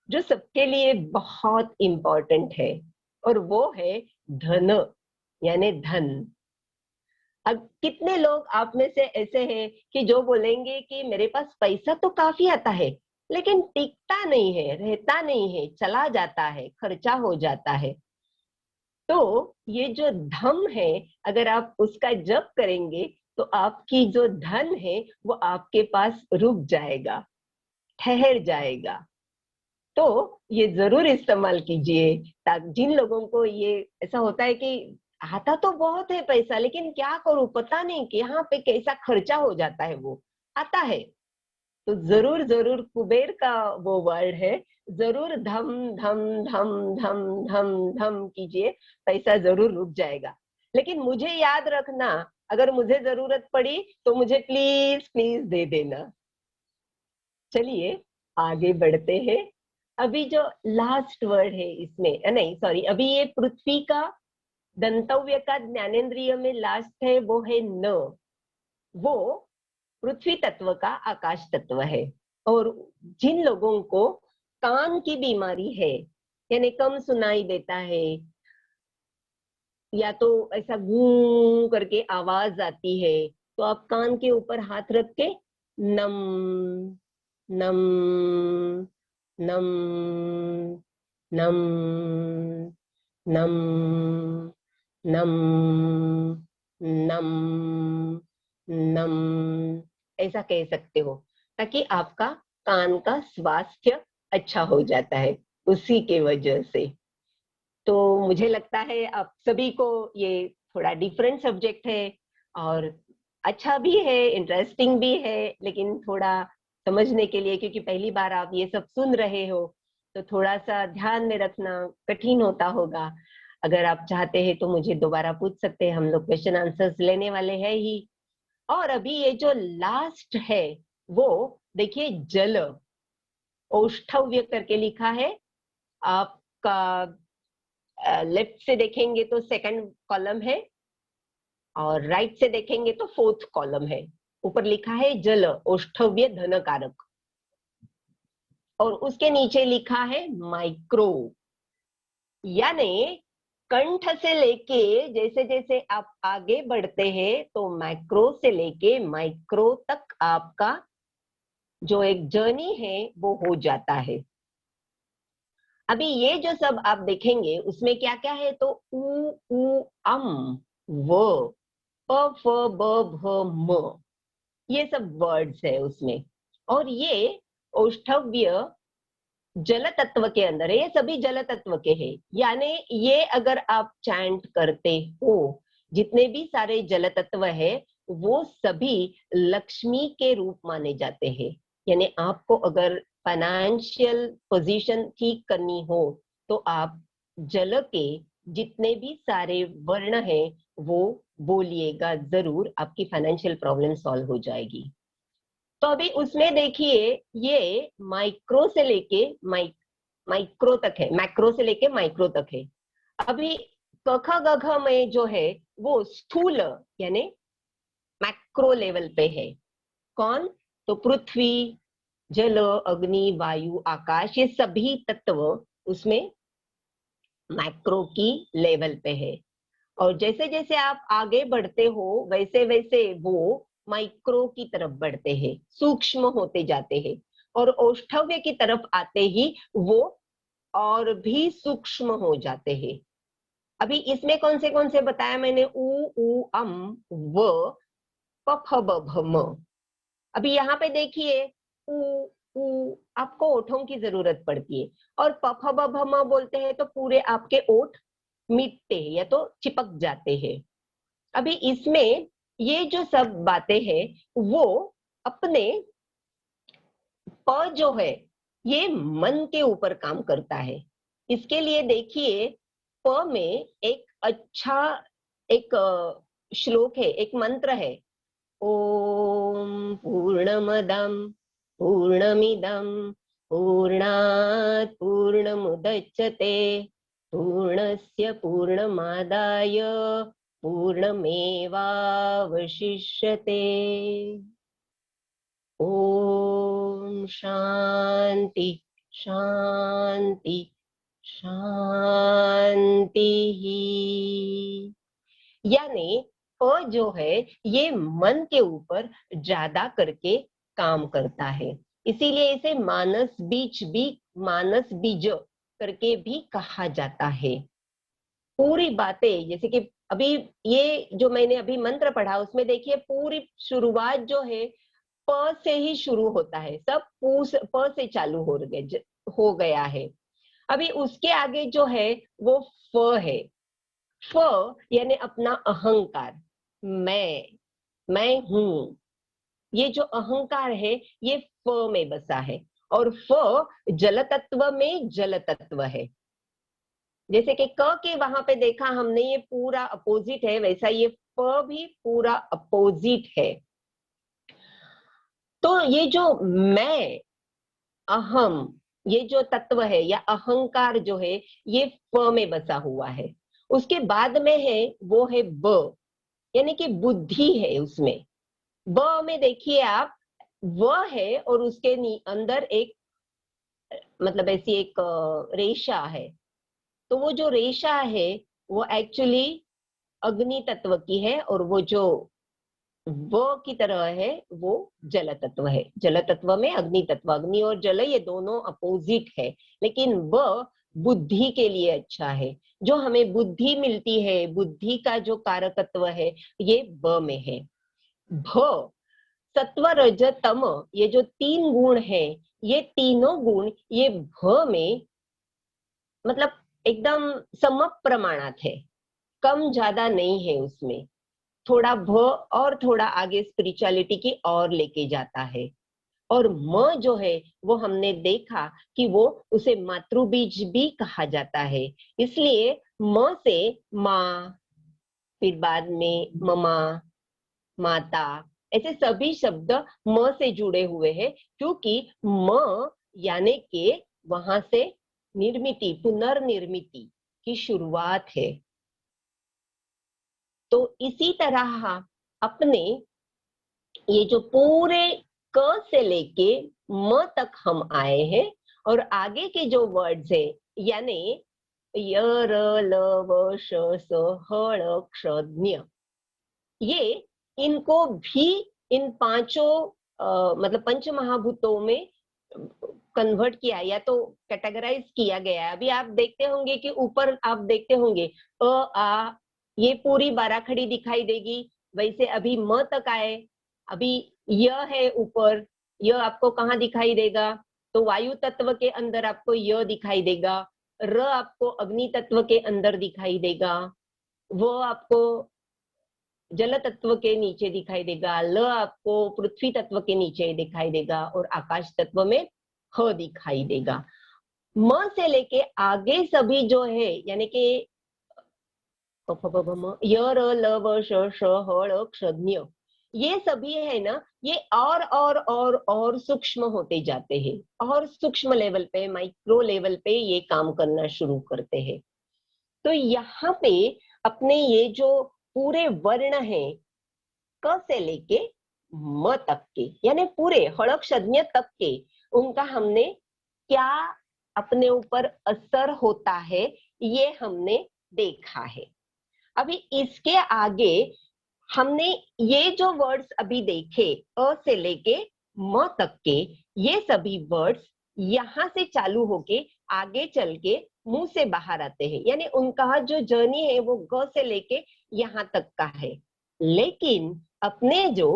S2: जो सबके लिए बहुत इंपॉर्टेंट है, और वो है धन यानी धन। अब कितने लोग आप में से ऐसे हैं कि जो बोलेंगे कि मेरे पास पैसा तो काफी आता है लेकिन टिकता नहीं है, रहता नहीं है, चला जाता है, खर्चा हो जाता है। तो ये जो धम है, अगर आप उसका जप करेंगे तो आपकी जो धन है वो आपके पास रुक जाएगा, ठहर जाएगा। तो ये जरूर इस्तेमाल कीजिए, ताकि जिन लोगों को ये ऐसा होता है कि आता तो बहुत है पैसा लेकिन क्या करूं, पता नहीं कि यहाँ पे कैसा खर्चा हो जाता है, वो आता है, तो जरूर जरूर कुबेर का वो वर्ड है, जरूर धम धम धम धम धम धम कीजिए, पैसा जरूर रुक जाएगा। लेकिन मुझे याद रखना, अगर मुझे जरूरत पड़ी तो मुझे प्लीज प्लीज दे देना। चलिए आगे बढ़ते हैं। अभी जो लास्ट वर्ड है इसमें, नहीं सॉरी, अभी ये पृथ्वी का दंतव्य का ज्ञानेंद्रिय में लास्ट है, वो है न। वो पृथ्वी तत्व का आकाश तत्व है। और जिन लोगों को कान की बीमारी है यानी कम सुनाई देता है, या तो ऐसा गूं करके आवाज आती है, तो आप कान के ऊपर हाथ रख के नम नम नम नम नम नम नम नम ऐसा कह सकते हो, ताकि आपका कान का स्वास्थ्य अच्छा हो जाता है उसी के वजह से। तो मुझे लगता है आप सभी को ये थोड़ा डिफरेंट सब्जेक्ट है और अच्छा भी है, इंटरेस्टिंग भी है, लेकिन थोड़ा समझने के लिए, क्योंकि पहली बार आप ये सब सुन रहे हो, तो थोड़ा सा ध्यान में रखना कठिन होता होगा। अगर आप चाहते हैं तो मुझे दोबारा पूछ सकते हैं, हम लोग क्वेश्चन आंसर्स लेने वाले हैं ही। और अभी ये जो लास्ट है वो देखिए, जल औष्ठव्य करके लिखा है आपका। लेफ्ट से देखेंगे तो सेकंड कॉलम है और राइट से देखेंगे तो फोर्थ कॉलम है। ऊपर लिखा है जल औष्ठव्य धन कारक, और उसके नीचे लिखा है माइक्रो, यानी कंठ से लेके जैसे जैसे आप आगे बढ़ते हैं तो मैक्रो से लेके माइक्रो तक आपका जो एक जर्नी है वो हो जाता है। अभी ये जो सब आप देखेंगे उसमें क्या क्या है, तो उ अम व प फ ब भ म, ये सब वर्ड्स है उसमें। और ये औष्ठव्य जल तत्व के अंदर है, ये सभी जल तत्व के हैं। यानी ये अगर आप चैंट करते हो, जितने भी सारे जल तत्व है वो सभी लक्ष्मी के रूप माने जाते हैं। यानी आपको अगर फाइनेंशियल पोजीशन ठीक करनी हो तो आप जल के जितने भी सारे वर्ण हैं वो बोलिएगा जरूर, आपकी फाइनेंशियल प्रॉब्लम सॉल्व हो जाएगी। तो अभी उसमें देखिए ये माइक्रो से लेके माइक्रो तक है, मैक्रो से लेके माइक्रो तक है। अभी कख गघ में जो है वो स्थूल यानी मैक्रो लेवल पे है। कौन? तो पृथ्वी, जल, अग्नि, वायु, आकाश, ये सभी तत्व उसमें मैक्रो की लेवल पे है। और जैसे जैसे आप आगे बढ़ते हो वैसे वैसे वो माइक्रो की तरफ बढ़ते हैं, सूक्ष्म होते जाते हैं। और औष्ठव्य की तरफ आते ही वो और भी सूक्ष्म हो जाते हैं। अभी इसमें कौन से बताया मैंने? उ अम व प फ ब भ म। अभी यहाँ पे देखिए उ आपको ओठों की जरूरत पड़ती है, और प फ ब भ म बोलते हैं तो पूरे आपके ओठ मिटते हैं या तो चिपक जाते हैं। अभी इसमें ये जो सब बातें हैं वो अपने प जो है ये मन के ऊपर काम करता है। इसके लिए देखिए प में एक अच्छा एक श्लोक है, एक मंत्र है। ओम पूर्णमदं पूर्णमिदं पूर्णात् पूर्णमुदच्यते पूर्णस्य पूर्णमादाय पूर्णमेवावशिष्यते। ओम शांति शांति शांति। यानी प जो है ये मन के ऊपर ज्यादा करके काम करता है, इसीलिए इसे मानस बीज करके भी कहा जाता है। पूरी बातें जैसे कि अभी ये जो मैंने अभी मंत्र पढ़ा उसमें देखिए पूरी शुरुआत जो है प से ही शुरू होता है, सब प से चालू हो गया है। अभी उसके आगे जो है वो फ है। फ यानी अपना अहंकार, मैं हूं। ये जो अहंकार है ये फ में बसा है, और फ जल तत्व में जल तत्व है। जैसे कि क के वहां पे देखा हमने ये पूरा अपोजिट है, वैसा ये फ भी पूरा अपोजिट है। तो ये जो मैं, अहम, ये जो तत्व है या अहंकार जो है ये फ में बसा हुआ है। उसके बाद में है वो है ब, यानी कि बुद्धि है उसमें। ब में देखिए आप व है और उसके अंदर एक मतलब ऐसी एक रेशा है। तो वो जो रेशा है वो एक्चुअली अग्नि तत्व की है, और वो जो व की तरह है वो जल तत्व है। जल तत्व में अग्नि तत्व, अग्नि और जल ये दोनों अपोजिट है, लेकिन व बुद्धि के लिए अच्छा है। जो हमें बुद्धि मिलती है, बुद्धि का जो कारकत्व है ये ब में है। भ सत्व रज तम, ये जो तीन गुण है ये तीनों गुण ये भ में मतलब एकदम सम प्रमाणात है, कम ज्यादा नहीं है उसमें। थोड़ा भ और थोड़ा आगे स्पिरिचुअलिटी की और लेके जाता है। और म जो है वो हमने देखा कि वो उसे मातृबीज भी कहा जाता है, इसलिए म से माँ, फिर बाद में ममा, माता, ऐसे सभी शब्द म से जुड़े हुए हैं, क्योंकि म यानी कि वहां से निर्मिति, पुनर्निर्मिति की शुरुआत है। तो इसी तरह अपने ये जो पूरे क से लेके म तक हम आए हैं, और आगे के जो वर्ड्स है यानी य र ल व श स ह ळ क्ष ज्ञ, ये इनको भी इन पांचों मतलब पंच महाभूतों में कन्वर्ट किया या तो कैटेगराइज किया गया है। अभी आप देखते होंगे कि ऊपर आप देखते होंगे अ आ, ये पूरी बाराखड़ी दिखाई देगी, वैसे अभी म तक आए अभी य है ऊपर, य आपको कहाँ दिखाई देगा? तो वायु तत्व के अंदर आपको य दिखाई देगा, र आपको अग्नि तत्व के अंदर दिखाई देगा, वो आपको जल तत्व के नीचे दिखाई देगा, ल आपको पृथ्वी तत्व के नीचे दिखाई देगा और आकाश तत्व में ह दिखाई देगा। म से लेके आगे सभी जो है यानी कि य र ल व श ष ह ळ क्ष ज्ञ, ये सभी है ना, ये और सूक्ष्म होते जाते हैं और सूक्ष्म लेवल पे, माइक्रो लेवल पे ये काम करना शुरू करते हैं। तो यहाँ पे अपने ये जो पूरे वर्ण है क से लेके म तक के, यानी पूरे हड़क्षज्ञ तक के, उनका हमने क्या अपने ऊपर असर होता है ये हमने देखा है। अभी इसके आगे हमने ये जो वर्ड्स अभी देखे अ से लेके म तक के, ये सभी वर्ड्स यहाँ से चालू होके आगे चल के मुंह से बाहर आते हैं, यानी उनका जो जर्नी है वो ग से लेके यहाँ तक का है। लेकिन अपने जो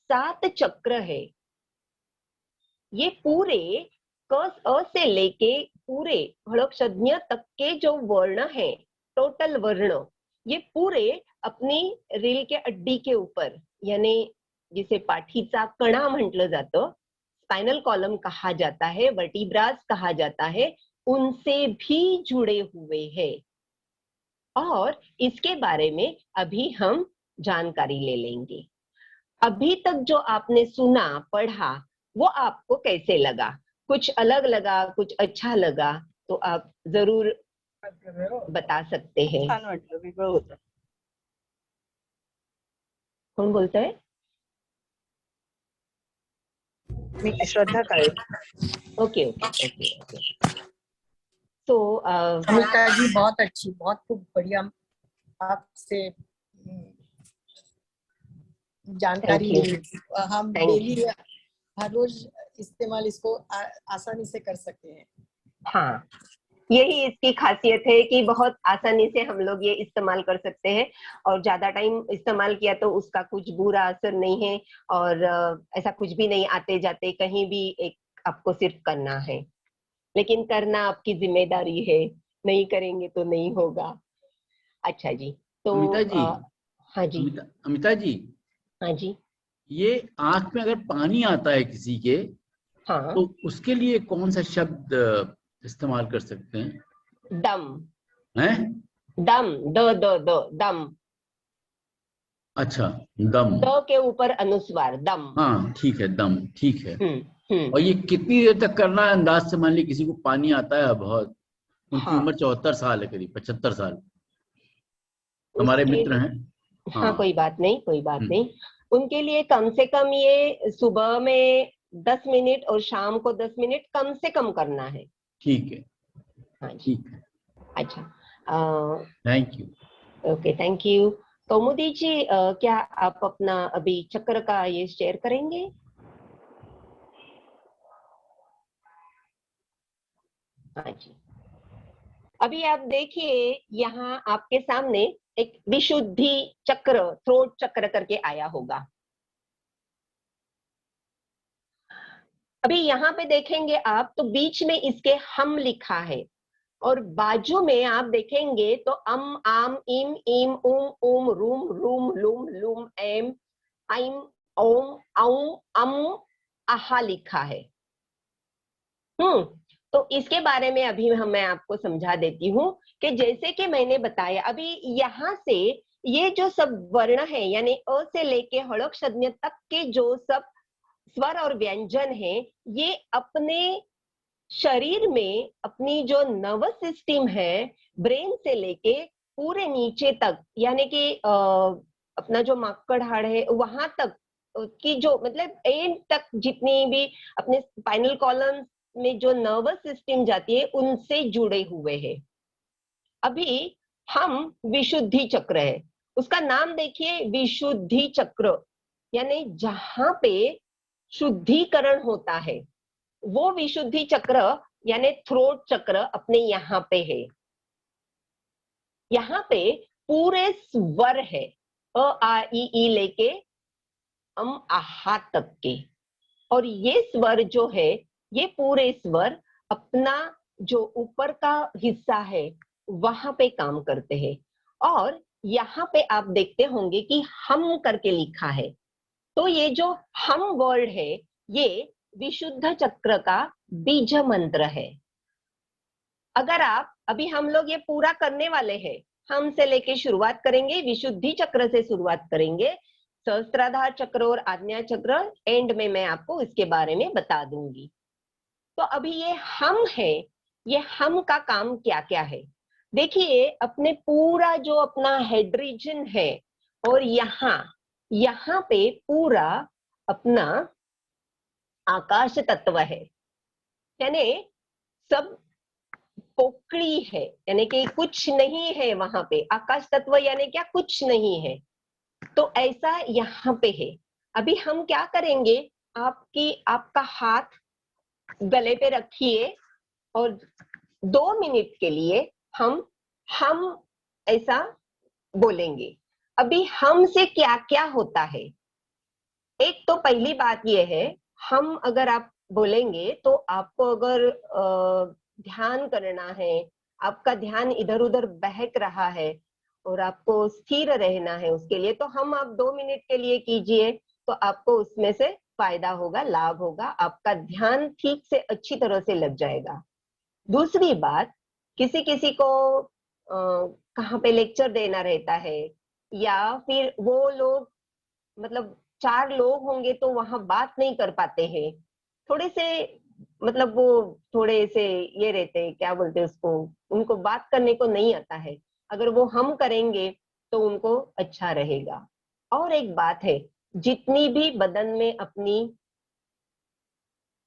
S2: 7 चक्र है ये पूरे अ से लेके पूरे हड़क्षज्ञ तक के जो वर्ण है, टोटल वर्ण, ये पूरे अपनी रील के अड्डी के ऊपर, यानी जिसे पाठीचा कणा म्हटलं जातं, स्पाइनल कॉलम कहा जाता है, वर्टिब्रास कहा जाता है, उनसे भी जुड़े हुए हैं। और इसके बारे में अभी हम जानकारी ले लेंगे। अभी तक जो आपने सुना पढ़ा वो आपको कैसे लगा? कुछ अलग लगा, कुछ अच्छा लगा तो आप जरूर बता सकते हैं।
S3: छान वाटलं, वेगळं होतं.
S2: कौन बोलता है?
S3: मी Shraddha Kale.
S2: Okay okay okay okay. तो
S4: अमिता जी बहुत अच्छी, बहुत खूब बढ़िया आपसे जानकारी
S2: Thank you.
S4: मिली। हम
S2: Thank you.
S4: डेली हर रोज इस्तेमाल इसको आसानी से कर सकते हैं।
S2: हाँ, यही इसकी खासियत है कि बहुत आसानी से हम लोग ये इस्तेमाल कर सकते हैं और ज्यादा टाइम इस्तेमाल किया तो उसका कुछ बुरा असर नहीं है और ऐसा कुछ भी नहीं, आते जाते कहीं भी एक आपको सिर्फ करना है, लेकिन करना आपकी जिम्मेदारी है, नहीं करेंगे तो नहीं होगा। अच्छा जी, तो
S5: अमिता जी,
S2: हाँ जी,
S5: अमिता जी,
S2: हाँ जी,
S5: ये आंख में अगर पानी आता है किसी के,
S2: हाँ,
S5: तो उसके लिए कौन सा शब्द इस्तेमाल कर सकते हैं?
S2: दम,
S5: हैं?
S2: दम, दम,
S5: अच्छा, दम।
S2: द के ऊपर अनुस्वार, दम।
S5: हाँ ठीक है, दम ठीक है।
S2: हम्म।
S5: और ये कितनी देर तक करना है? अंदाज से मान ली किसी को पानी आता है बहुत, उनकी
S2: हाँ,
S5: उम्र 74 साल है, करीब 75 साल, हमारे
S2: उसके
S5: मित्र हैं।
S2: हाँ, कोई बात नहीं, कोई बात
S5: हम्म।
S2: नहीं। उनके लिए कम से कम ये सुबह में 10 मिनट और शाम को 10 मिनट कम से कम करना है।
S5: ठीक है,
S2: हाँ जी,
S5: ठीक है,
S2: अच्छा,
S5: thank you.
S2: Okay, thank you. Kaumudi ji, क्या आप अपना अभी चक्र का ये शेयर करेंगे? हाँ जी, अभी आप देखिए यहाँ आपके सामने एक विशुद्धि चक्र, थ्रोट चक्र करके आया होगा। अभी यहाँ पे देखेंगे आप तो बीच में इसके हम लिखा है और बाजू में आप देखेंगे तो अम, आम, इम, ईम, उम, रूम, रूम, लुम, लुम, एम, आइम, ओम, औम, अम, आहा लिखा है। तो इसके बारे में अभी मैं आपको समझा देती हूँ कि जैसे कि मैंने बताया, अभी यहाँ से ये जो सब वर्ण है यानी अ से लेके हड़क्षज्ञ तक के जो सब स्वर और व्यंजन है, ये अपने शरीर में अपनी जो नर्वस सिस्टम है, ब्रेन से लेके पूरे नीचे तक, यानी कि अपना जो माकड़ हाड़ है वहां तक की जो मतलब एंड तक जितनी भी अपने स्पाइनल कॉलम में जो नर्वस सिस्टम जाती है उनसे जुड़े हुए हैं। अभी हम विशुद्धि चक्र है, उसका नाम देखिए, विशुद्धि चक्र, यानी जहां पे शुद्धिकरण होता है वो विशुद्धि चक्र यानी थ्रोट चक्र अपने यहाँ पे है। यहाँ पे पूरे स्वर है, अ आ ई लेके आहा तक के। और ये स्वर जो है, ये पूरे स्वर अपना जो ऊपर का हिस्सा है वहां पे काम करते हैं। और यहाँ पे आप देखते होंगे कि हम करके लिखा है, तो ये जो हम वर्ड है ये विशुद्ध चक्र का बीज मंत्र है। अगर आप अभी हम लोग ये पूरा करने वाले हैं, हम से लेके शुरुआत करेंगे, विशुद्धि चक्र से शुरुआत करेंगे, सहस्त्राधार चक्र और आज्ञा चक्र एंड में मैं आपको इसके बारे में बता दूंगी। तो अभी ये हम है, ये हम का काम क्या क्या है देखिए। अपने पूरा जो अपना हेड रीजन है और यहाँ पे पूरा अपना आकाश तत्व है, यानी सब पोकड़ी है, यानी कि कुछ नहीं है वहां पे। आकाश तत्व यानी क्या, कुछ नहीं है। तो ऐसा यहाँ पे है। अभी हम क्या करेंगे, आपका हाथ गले पे रखिए और 2 मिनट के लिए हम ऐसा बोलेंगे। अभी हम से क्या क्या होता है, एक तो पहली बात यह है, हम अगर आप बोलेंगे तो आपको अगर ध्यान करना है, आपका ध्यान इधर उधर बहक रहा है और आपको स्थिर रहना है, उसके लिए तो हम आप 2 मिनट के लिए कीजिए, तो आपको उसमें से फायदा होगा, लाभ होगा, आपका ध्यान ठीक से अच्छी तरह से लग जाएगा। दूसरी बात, किसी किसी को कहाँ पे लेक्चर देना रहता है, या फिर वो लोग मतलब 4 लोग होंगे तो वहां बात नहीं कर पाते हैं, थोड़े से मतलब वो थोड़े से ये रहते हैं, क्या बोलते हैं उसको, उनको बात करने को नहीं आता है, अगर वो हम करेंगे तो उनको अच्छा रहेगा। और एक बात है, जितनी भी बदन में अपनी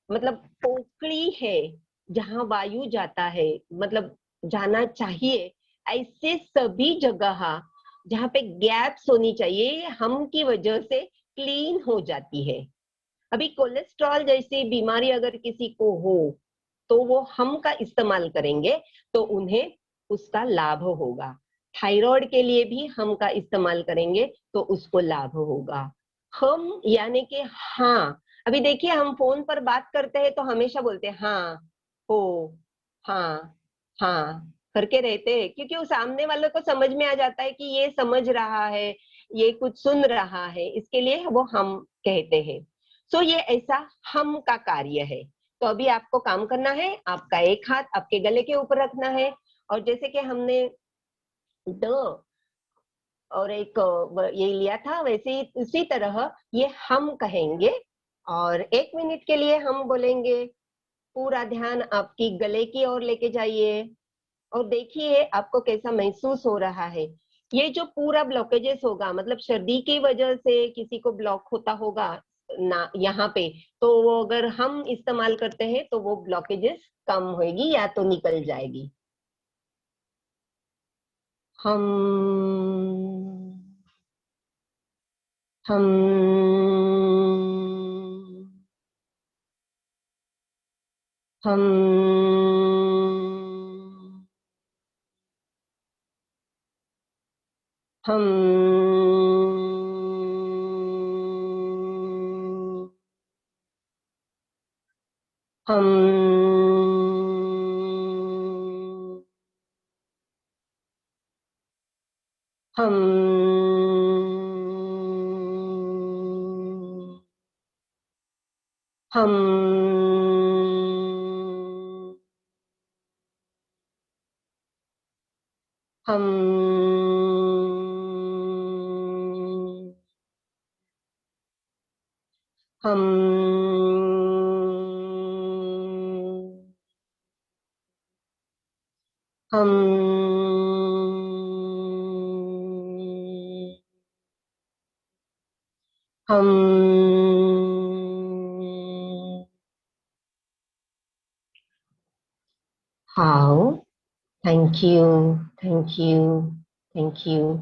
S2: मतलब पोकड़ी है, जहां वायु जाता है, मतलब जाना चाहिए, ऐसे सभी जगह जहाँ पे गैप्स होनी चाहिए, हम की वजह से क्लीन हो जाती है। अभी कोलेस्ट्रॉल जैसी बीमारी अगर किसी को हो तो वो हम का इस्तेमाल करेंगे तो उन्हें उसका लाभ होगा। थायराइड के लिए भी हम का इस्तेमाल करेंगे तो उसको लाभ होगा। हम यानी कि हाँ, अभी देखिए हम फोन पर बात करते हैं तो हमेशा बोलते हैं हाँ, हो, हाँ, हाँ करके रहते हैं, क्योंकि उस सामने वाले को समझ में आ जाता है कि ये समझ रहा है, ये कुछ सुन रहा है, इसके लिए वो हम कहते हैं। सो ये ऐसा हम का कार्य है। तो अभी आपको काम करना है, आपका एक हाथ आपके गले के ऊपर रखना है, और जैसे कि हमने द और एक ये लिया था, वैसे ही उसी तरह ये हम कहेंगे, और 1 मिनट के लिए हम बोलेंगे। पूरा ध्यान आपकी गले की ओर लेके जाइए और देखिए आपको कैसा महसूस हो रहा है। ये जो पूरा ब्लॉकेजेस होगा, मतलब सर्दी की वजह से किसी को ब्लॉक होता होगा ना यहाँ पे, तो वो अगर हम इस्तेमाल करते हैं तो वो ब्लॉकेजेस कम होगी या तो निकल जाएगी। हम हम हम हम हम हम हम हम हम हम हम how, thank you, thank you, thank you.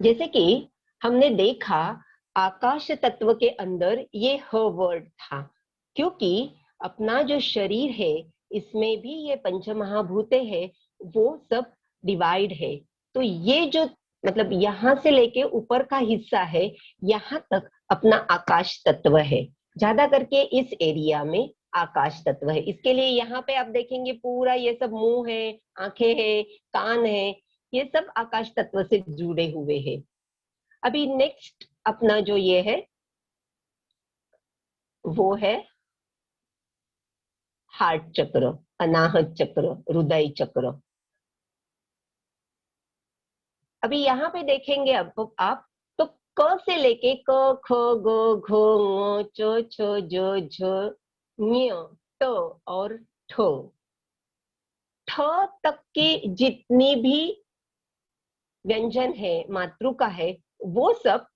S2: जैसे कि हमने देखा आकाश तत्व के अंदर ये ह वर्ड था, क्योंकि अपना जो शरीर है इसमें भी ये पंच महाभूते हैं, वो सब डिवाइड है। तो ये जो मतलब यहाँ से लेके ऊपर का हिस्सा है, यहाँ तक अपना आकाश तत्व है। ज्यादा करके इस एरिया में आकाश तत्व है। इसके लिए यहाँ पे आप देखेंगे पूरा ये सब मुंह है, आंखें है, कान है, ये सब आकाश तत्व से जुड़े हुए हैं। अभी नेक्स्ट अपना जो ये है वो है हार्ट चक्र, अनाहत चक्र, हृदय चक्र। अभी यहाँ पे देखेंगे अब आप तो क से लेके क ख ग घ ङ च छ ज झ ञ ट और ठ तक की जितनी भी व्यंजन है, मातृका है, वो सब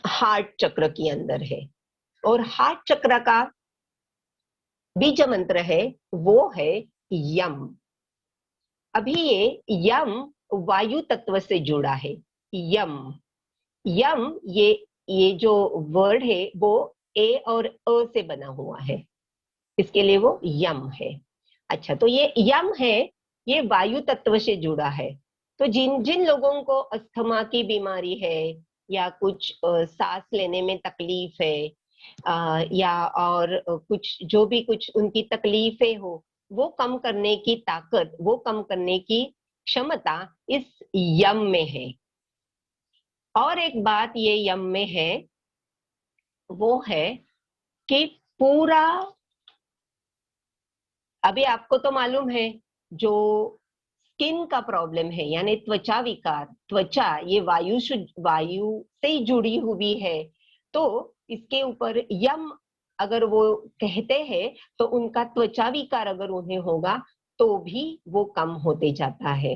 S2: हार्ट चक्र के अंदर है। और हार्ट चक्र का बीज मंत्र है वो है यम। अभी ये यम वायु तत्व से जुड़ा है। यम यम ये जो वर्ड है वो ए और अ से बना हुआ है, इसके लिए वो यम है। अच्छा, तो ये यम है, ये वायु तत्व से जुड़ा है। तो जिन जिन लोगों को अस्थमा की बीमारी है या कुछ सांस लेने में तकलीफ है या और कुछ जो भी कुछ उनकी तकलीफें हो, वो कम करने की ताकत, वो कम करने की क्षमता इस यम में है। और एक बात ये यम में है वो है कि पूरा, अभी आपको तो मालूम है जो स्किन का प्रॉब्लम है यानी त्वचा विकार, त्वचा ये वायु से ही जुड़ी हुई है। तो इसके ऊपर यम अगर वो कहते हैं तो उनका त्वचा विकार अगर उन्हें होगा तो भी वो कम होते जाता है।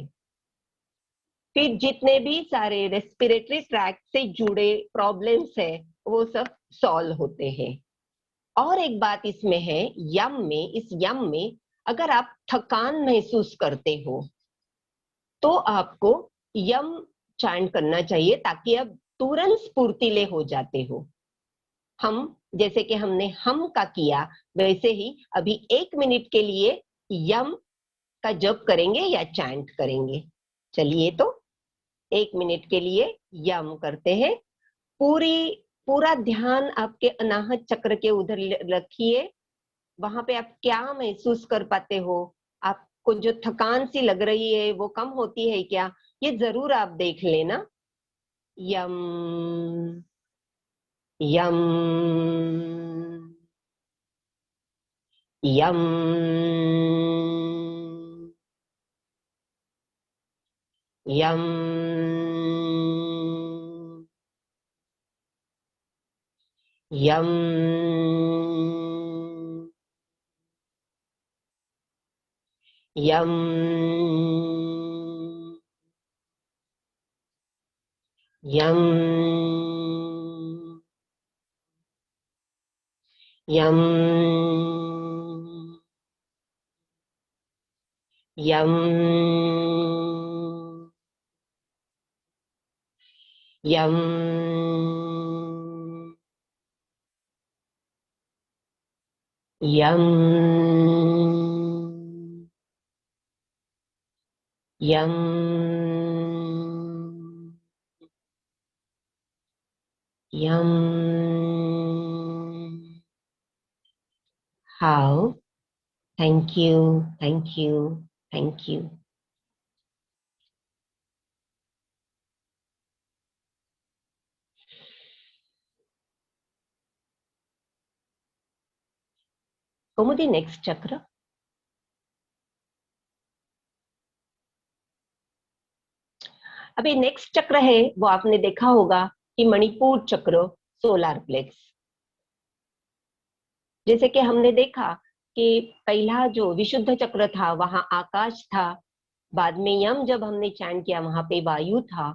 S2: फिर जितने भी सारे रेस्पिरेटरी ट्रैक्ट से जुड़े प्रॉब्लम्स है वो सब सॉल्व होते हैं। और एक बात इसमें है, यम में, इस यम में अगर आप थकान महसूस करते हो तो आपको यम चैंट करना चाहिए ताकि आप तुरंत स्फूर्तिले हो जाते हो। हम जैसे कि हमने हम का किया वैसे ही अभी 1 मिनट के लिए यम का जप करेंगे या चैंट करेंगे। चलिए तो 1 मिनट के लिए यम करते हैं। पूरा ध्यान आपके अनाहत चक्र के उधर रखिए। वहां पे आप क्या महसूस कर पाते हो? आपको जो थकान सी लग रही है वो कम होती है क्या? ये जरूर आप देख लेना। यम यम यम यम यम यम यम यम यम यम यम यम यम। How? Thank you, thank you, thank you. Kaumudi next chakra. अभी नेक्स्ट चक्र है वो आपने देखा होगा कि मणिपुर चक्र, सोलार प्लेक्स। जैसे कि हमने देखा कि पहला जो विशुद्ध चक्र था वहां आकाश था, बाद में यम जब हमने चैंट किया वहां पे वायु था,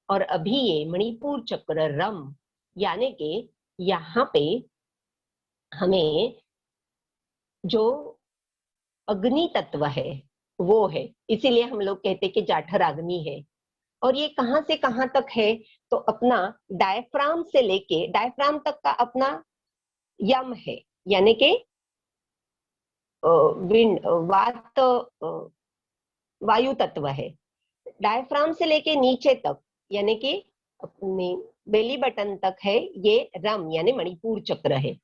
S2: और अभी ये मणिपुर चक्र रम, यानी कि यहाँ पे हमें जो अग्नि तत्व है वो है, इसीलिए हम लोग कहते कि जाठर अग्नि है। और ये कहां से कहां तक है? तो अपना डायफ्राम से लेके डायफ्राम तक का अपना यम है। यानी कि विंड वात वायु तत्व है। डायफ्राम से लेके नीचे तक यानी कि अपने बेली बटन तक है, ये रम यानी मणिपुर चक्र है।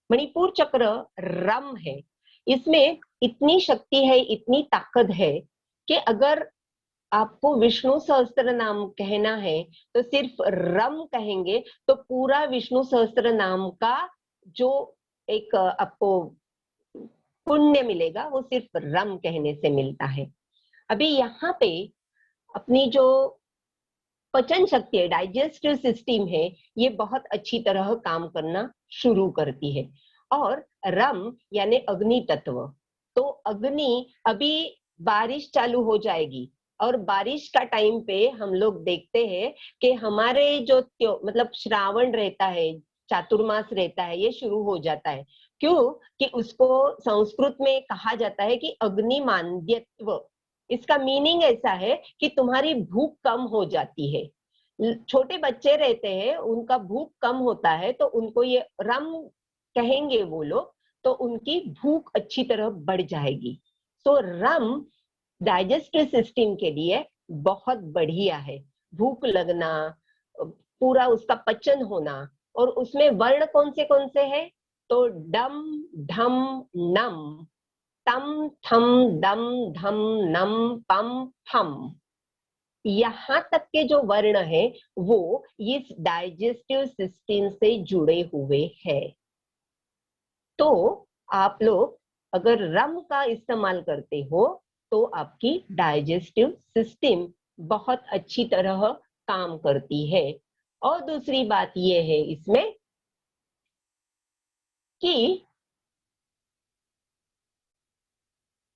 S2: मणिपुर चक्र रम है। इसमें इतनी शक्ति है, इतनी ताकत है कि अगर आपको विष्णु सहस्त्र नाम कहना है तो सिर्फ रम कहेंगे तो पूरा विष्णु सहस्त्र नाम का जो एक आपको पुण्य मिलेगा वो सिर्फ रम कहने से मिलता है। अभी यहाँ पे अपनी जो पचन शक्ति है, डाइजेस्टिव सिस्टम है, ये बहुत अच्छी तरह काम करना शुरू करती है। और रम यानी अग्नि तत्व, तो अग्नि, अभी बारिश चालू हो जाएगी और बारिश का टाइम पे हम लोग देखते हैं कि हमारे जो मतलब श्रावण रहता है, चातुर्मास रहता है, ये शुरू हो जाता है। क्यों कि उसको संस्कृत में कहा जाता है कि अग्नि मांद्यत्व। इसका मीनिंग ऐसा है कि तुम्हारी भूख कम हो जाती है। छोटे बच्चे रहते हैं, उनका भूख कम होता है तो उनको ये रम कहेंगे वो लोग, तो उनकी भूख अच्छी तरह बढ़ जाएगी। तो रम डाइजेस्टिव सिस्टम के लिए बहुत बढ़िया है। भूख लगना, पूरा उसका पचन होना। और उसमें वर्ण कौन से हैं? तो डम ढम नम, तम थम दम धम नम पम फम, यहां तक के जो वर्ण है वो इस डाइजेस्टिव सिस्टम से जुड़े हुए हैं। तो आप लोग अगर रम का इस्तेमाल करते हो तो आपकी डाइजेस्टिव सिस्टम बहुत अच्छी तरह काम करती है। और दूसरी बात यह है इसमें कि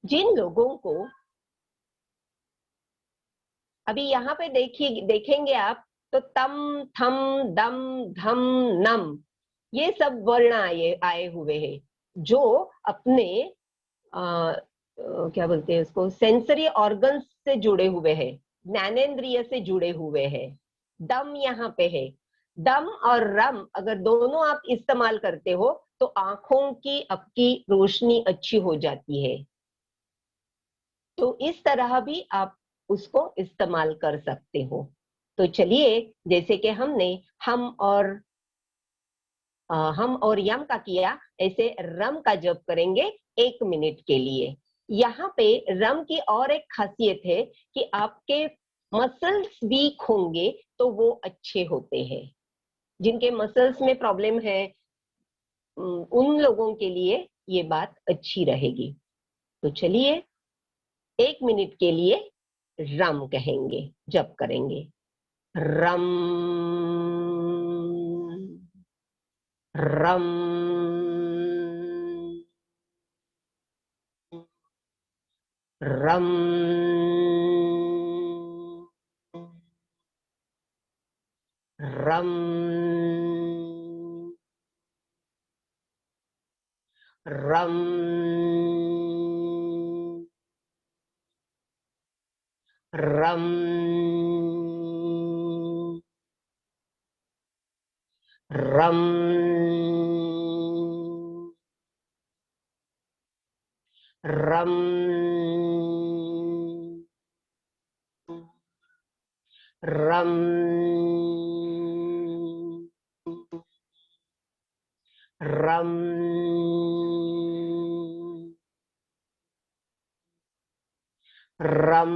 S2: जिन लोगों को, अभी यहाँ पे देखेंगे आप, तो तम थम दम धम नम, ये सब वर्ण आए हुए हैं जो अपने क्या बोलते हैं उसको, सेंसरी ऑर्गन्स से जुड़े हुए हैं, ज्ञानेंद्रिय से जुड़े हुए हैं। दम यहाँ पे है। दम और रम अगर दोनों आप इस्तेमाल करते हो तो आंखों की आपकी रोशनी अच्छी हो जाती है। तो इस तरह भी आप उसको इस्तेमाल कर सकते हो। तो चलिए, जैसे कि हमने हम और यम का किया, ऐसे रम का जप करेंगे 1 मिनट के लिए। यहाँ पे रम की और एक खासियत है कि आपके मसल्स वीक होंगे तो वो अच्छे होते हैं। जिनके मसल्स में प्रॉब्लम है उन लोगों के लिए ये बात अच्छी रहेगी। तो चलिए 1 मिनट के लिए रम कहेंगे, जप करेंगे। रम रम रम रम रम रम रम रम रम रम रम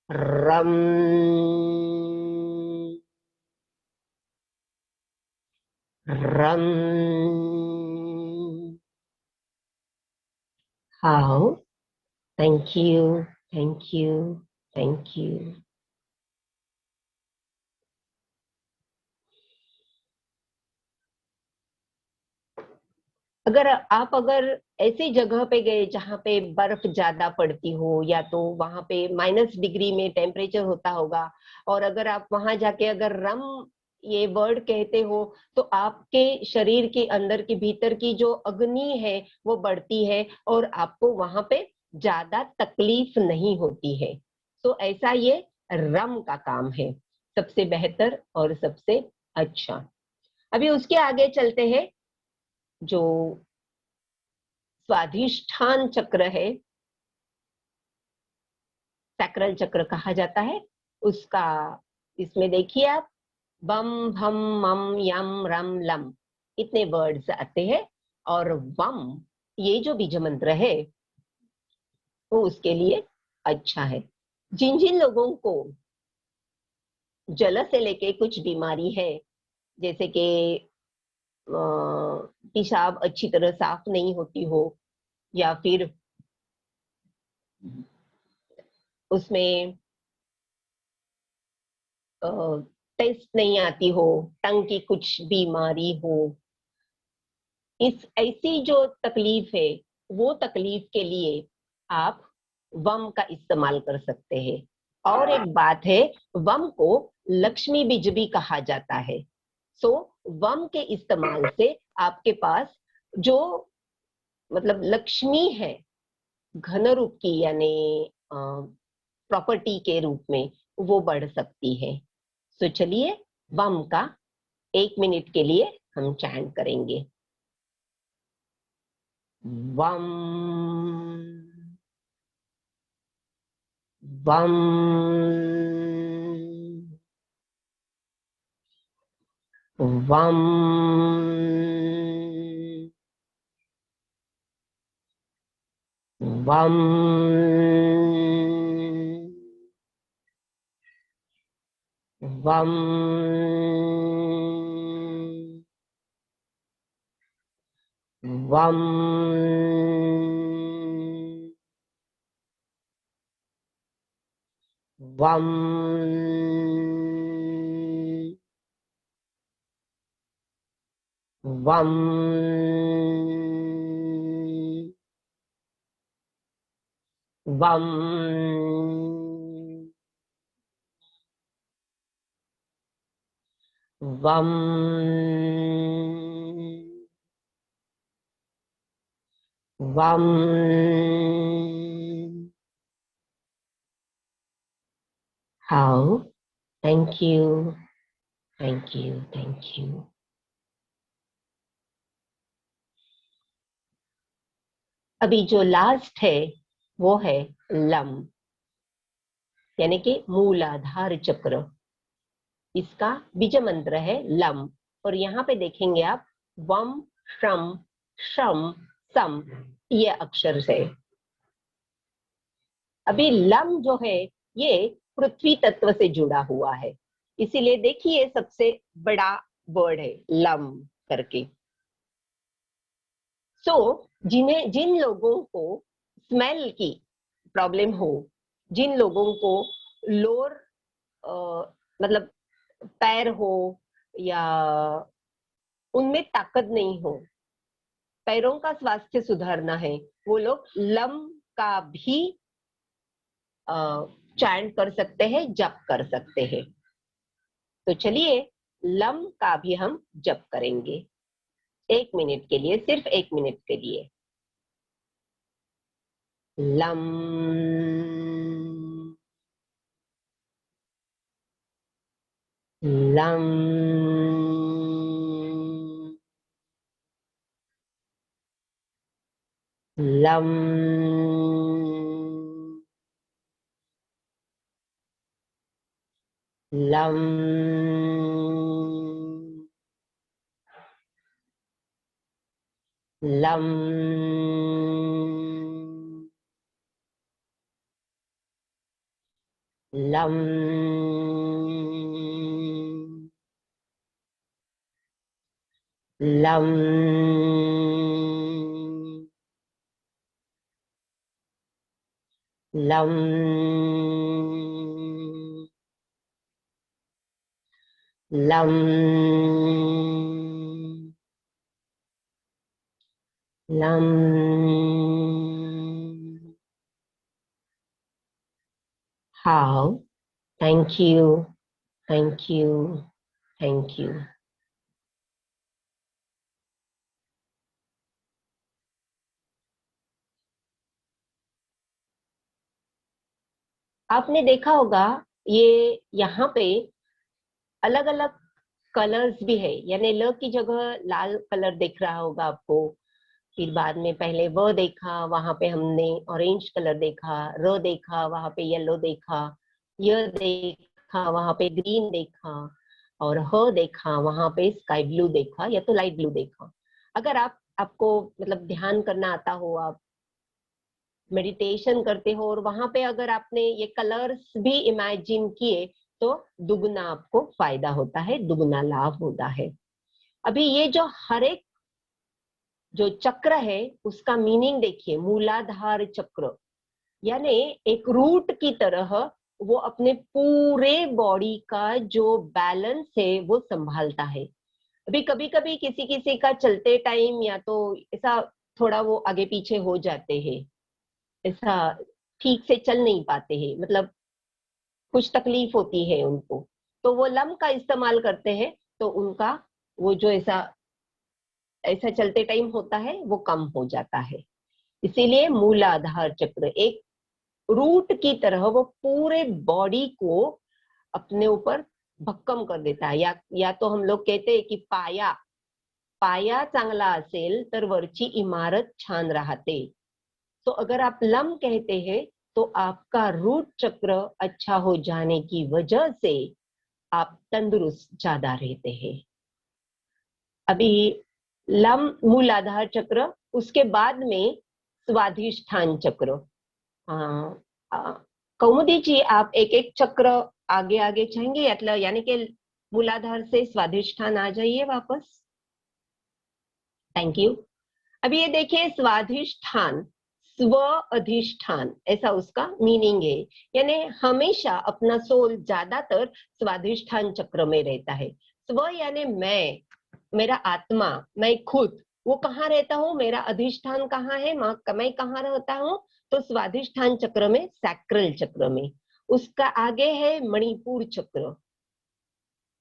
S2: रम रम। How, thank you, thank you, thank you. अगर ऐसी जगह पे गए जहाँ पे बर्फ ज्यादा पड़ती हो, या तो वहां पे -डिग्री में टेम्परेचर होता होगा, और अगर आप वहां जाके अगर रम ये वर्ड कहते हो तो आपके शरीर के अंदर की भीतर की जो अग्नि है वो बढ़ती है और आपको वहां पे ज्यादा तकलीफ नहीं होती है। तो ऐसा ये रम का काम है। सबसे बेहतर और सबसे अच्छा। अभी उसके आगे चलते हैं। जो स्वाधिष्ठान चक्र है, सैक्रल चक्र कहा जाता है, उसका इसमें देखिए आप, बम भम मम यम रम लम, इतने वर्ड्स आते हैं। और वम, ये जो बीज मंत्र है वो उसके लिए अच्छा है। जिन जिन लोगों को जल से लेके कुछ बीमारी है, जैसे कि पेशाब अच्छी तरह साफ नहीं होती हो, या फिर उसमें टेस्ट नहीं आती हो, टंग की कुछ बीमारी हो, इस ऐसी जो तकलीफ है, वो तकलीफ के लिए आप वम का इस्तेमाल कर सकते हैं। और एक बात है, वम को लक्ष्मी बीज भी कहा जाता है। सो वम के इस्तेमाल से आपके पास जो मतलब लक्ष्मी है घन रूप की, यानी प्रॉपर्टी के रूप में, वो बढ़ सकती है। तो चलिए वम का 1 मिनट के लिए हम चैंट करेंगे। वम वम वम वम वम वम वम वम वम वम वम how, thank you, thank you, thank you. अभी जो लास्ट है वो है लम, यानी कि मूलाधार चक्र। इसका बीज मंत्र है लम। और यहाँ पे देखेंगे आप, वम श्रम शम सम, ये अक्षर है। अभी लम जो है ये पृथ्वी तत्व से जुड़ा हुआ है, इसीलिए देखिए सबसे बड़ा वर्ड है लम करके। सो जिन लोगों को स्मेल की प्रॉब्लम हो, जिन लोगों को लोअर मतलब पैर हो, या उनमें ताकत नहीं हो, पैरों का स्वास्थ्य सुधारना है, वो लोग लम का भी चैंट कर सकते हैं, जप कर सकते हैं। तो चलिए लम का भी हम जप करेंगे 1 मिनट के लिए, सिर्फ 1 मिनट के लिए। Lump lump lump lump lump lump lump lump lump lump how, thank you, thank you, thank you. आपने देखा होगा ये यहाँ पे अलग अलग कलर्स भी है, यानी ल की जगह लाल कलर दिख रहा होगा आपको, फिर बाद में पहले व देखा, वहां पे हमने ऑरेंज कलर देखा, र देखा, वहां पे येलो देखा, य देखा, वहां पे ग्रीन देखा, और ह देखा, वहां पे स्काई ब्लू देखा या तो लाइट ब्लू देखा। अगर आपको मतलब ध्यान करना आता हो, आप मेडिटेशन करते हो और वहां पे अगर आपने ये कलर्स भी इमेजिन किए तो दुगना आपको फायदा होता है, दुगना लाभ होता है। अभी ये जो हर एक जो चक्र है उसका मीनिंग देखिए, मूलाधार चक्र यानी एक रूट की तरह वो अपने पूरे बॉडी का जो बैलेंस है वो संभालता है। अभी कभी कभी किसी किसी का चलते टाइम या तो ऐसा थोड़ा वो आगे पीछे हो जाते हैं, ऐसा ठीक से चल नहीं पाते हैं, मतलब कुछ तकलीफ होती है उनको, तो वो लम का इस्तेमाल करते हैं, तो उनका वो जो ऐसा ऐसा चलते टाइम होता है वो कम हो जाता है। इसीलिए मूलाधार चक्र एक रूट की तरह वो पूरे बॉडी को अपने ऊपर भक्कम कर देता है। या तो हम लोग कहते हैं कि पाया चांगला असेल तर वरची इमारत छान राहते। तो अगर आप लम कहते हैं तो आपका रूट चक्र अच्छा हो जाने की वजह से आप तंदुरुस्त ज्यादा रहते हैं। अभी लम मूलाधार चक्र, उसके बाद में स्वाधिष्ठान चक्र। कौमुदी जी आप एक एक चक्र आगे आगे चाहेंगे, यानी कि मूलाधार से स्वाधिष्ठान आ जाइए वापस। Thank you. अभी ये देखिए स्वाधिष्ठान, स्व अधिष्ठान, ऐसा उसका मीनिंग है, यानी हमेशा अपना सोल ज्यादातर स्वाधिष्ठान चक्र में रहता है। स्व यानी मैं, मेरा आत्मा, मैं खुद, वो कहाँ रहता हूँ, मेरा अधिष्ठान कहाँ है, मैं कहाँ रहता हूँ, तो स्वाधिष्ठान चक्र में, सैक्रल चक्र में। उसका आगे है मणिपुर चक्र।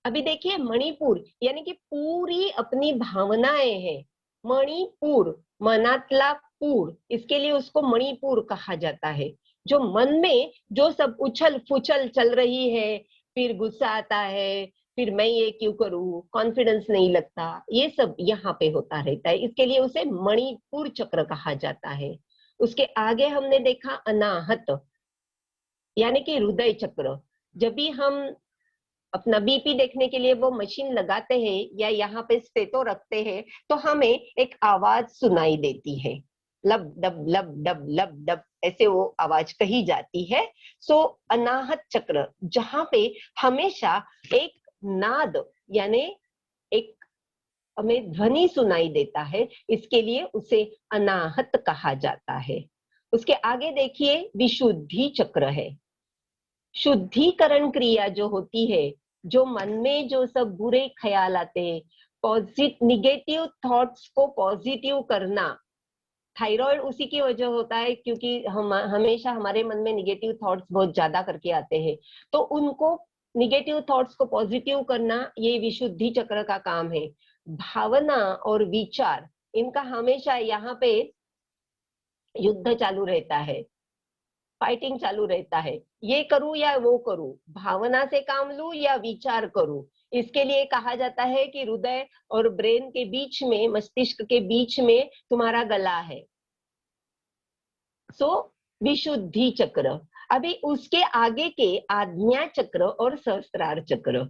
S2: अभी देखिए मणिपुर यानी कि पूरी अपनी भावनाएं हैं, मणिपुर मनातला पूर, इसके लिए उसको मणिपुर कहा जाता है। जो मन में जो सब उछल फुछल चल रही है, फिर गुस्सा आता है, फिर मैं ये क्यों करूं, कॉन्फिडेंस नहीं लगता, ये सब यहाँ पे होता रहता है, इसके लिए उसे मणिपुर चक्र कहा जाता है। उसके आगे हमने देखा अनाहत यानी कि हृदय चक्र। जब भी हम अपना बीपी देखने के लिए वो मशीन लगाते हैं या यहाँ पे स्टेटो रखते हैं, तो हमें एक आवाज सुनाई देती है, लब डब लब डब लब डब, ऐसे वो आवाज कही जाती है। सो अनाहत चक्र, जहां पे हमेशा एक नाद यानी एक हमें ध्वनि सुनाई देता है, इसके लिए उसे अनाहत कहा जाता है। उसके आगे देखिए विशुद्धि चक्र है। शुद्धिकरण क्रिया जो होती है, जो मन में जो सब बुरे ख्याल आते हैं, निगेटिव थॉट्स को पॉजिटिव करना, थायराइड उसी की वजह होता है क्योंकि हम हमेशा हमारे मन में निगेटिव थॉट्स बहुत ज्यादा करके आते हैं, तो उनको निगेटिव थॉट्स को पॉजिटिव करना ये विशुद्धि चक्र का काम है। भावना और विचार, इनका हमेशा यहाँ पे युद्ध चालू रहता है, फाइटिंग चालू रहता है, ये करूं या वो करूं, भावना से काम लूं या विचार करूं। इसके लिए कहा जाता है कि हृदय और ब्रेन के बीच में, मस्तिष्क के बीच में तुम्हारा गला है। सो विशुद्धि चक्र। अभी उसके आगे के आज्ञा चक्र और सहस्त्रार चक्र।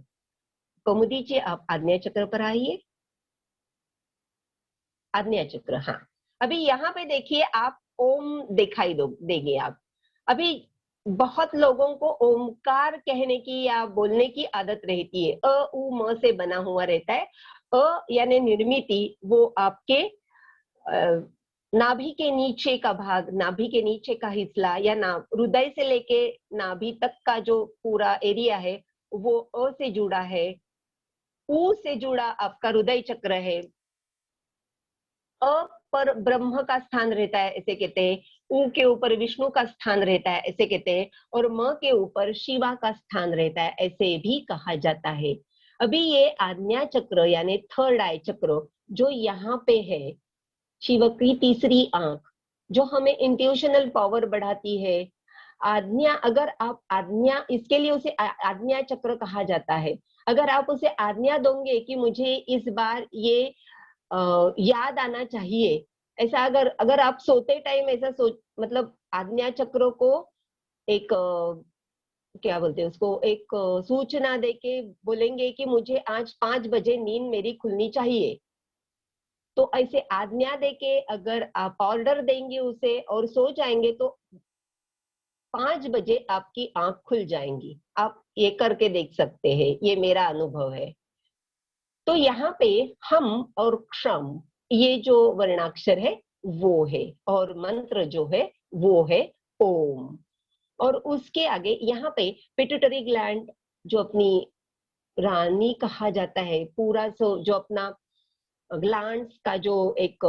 S2: कौमुदी जी आप आज्ञा चक्र पर आइए। आज्ञा चक्र, हाँ। अभी यहाँ पे देखिए आप ओम दिखाई देंगे आप। अभी बहुत लोगों को ओमकार कहने की या बोलने की आदत रहती है, अ उ म से बना हुआ रहता है। अ यानी निर्मिति, वो आपके नाभि के नीचे का भाग, नाभि के नीचे का हिस्सा या हृदय से लेके नाभि तक का जो पूरा एरिया है वो अ से जुड़ा है। उ से जुड़ा आपका हृदय चक्र है। अ पर ब्रह्म का स्थान रहता है, ऐसे कहते हैं। उ के ऊपर विष्णु का स्थान रहता है, ऐसे कहते हैं। और म के ऊपर शिवा का स्थान रहता है, ऐसे भी कहा जाता है। अभी ये आज्ञा चक्र यानी थर्ड आई चक्र जो यहाँ पे है, शिव की तीसरी आंख, जो हमें इंट्यूशनल पावर बढ़ाती है। आज्ञा, अगर आप आज्ञा, इसके लिए उसे आज्ञा चक्र कहा जाता है। अगर आप उसे आज्ञा दोगे कि मुझे इस बार ये याद आना चाहिए, ऐसा अगर आप सोते टाइम ऐसा सोच, मतलब आज्ञा चक्र को एक क्या बोलते हैं उसको, एक सूचना देके बोलेंगे कि मुझे आज 5 बजे नींद मेरी खुलनी चाहिए, तो ऐसे आज्ञा देके अगर आप ऑर्डर देंगे उसे और सो जाएंगे तो 5 बजे आपकी आंख खुल जाएंगी। आप ये करके देख सकते हैं, ये मेरा अनुभव है। तो यहाँ पे हम और क्षम, ये जो वर्णाक्षर है वो है, और मंत्र जो है वो है ओम। और उसके आगे यहाँ पे पिट्यूटरी ग्लैंड, जो अपनी रानी कहा जाता है, पूरा जो अपना ग्लैंड्स का जो एक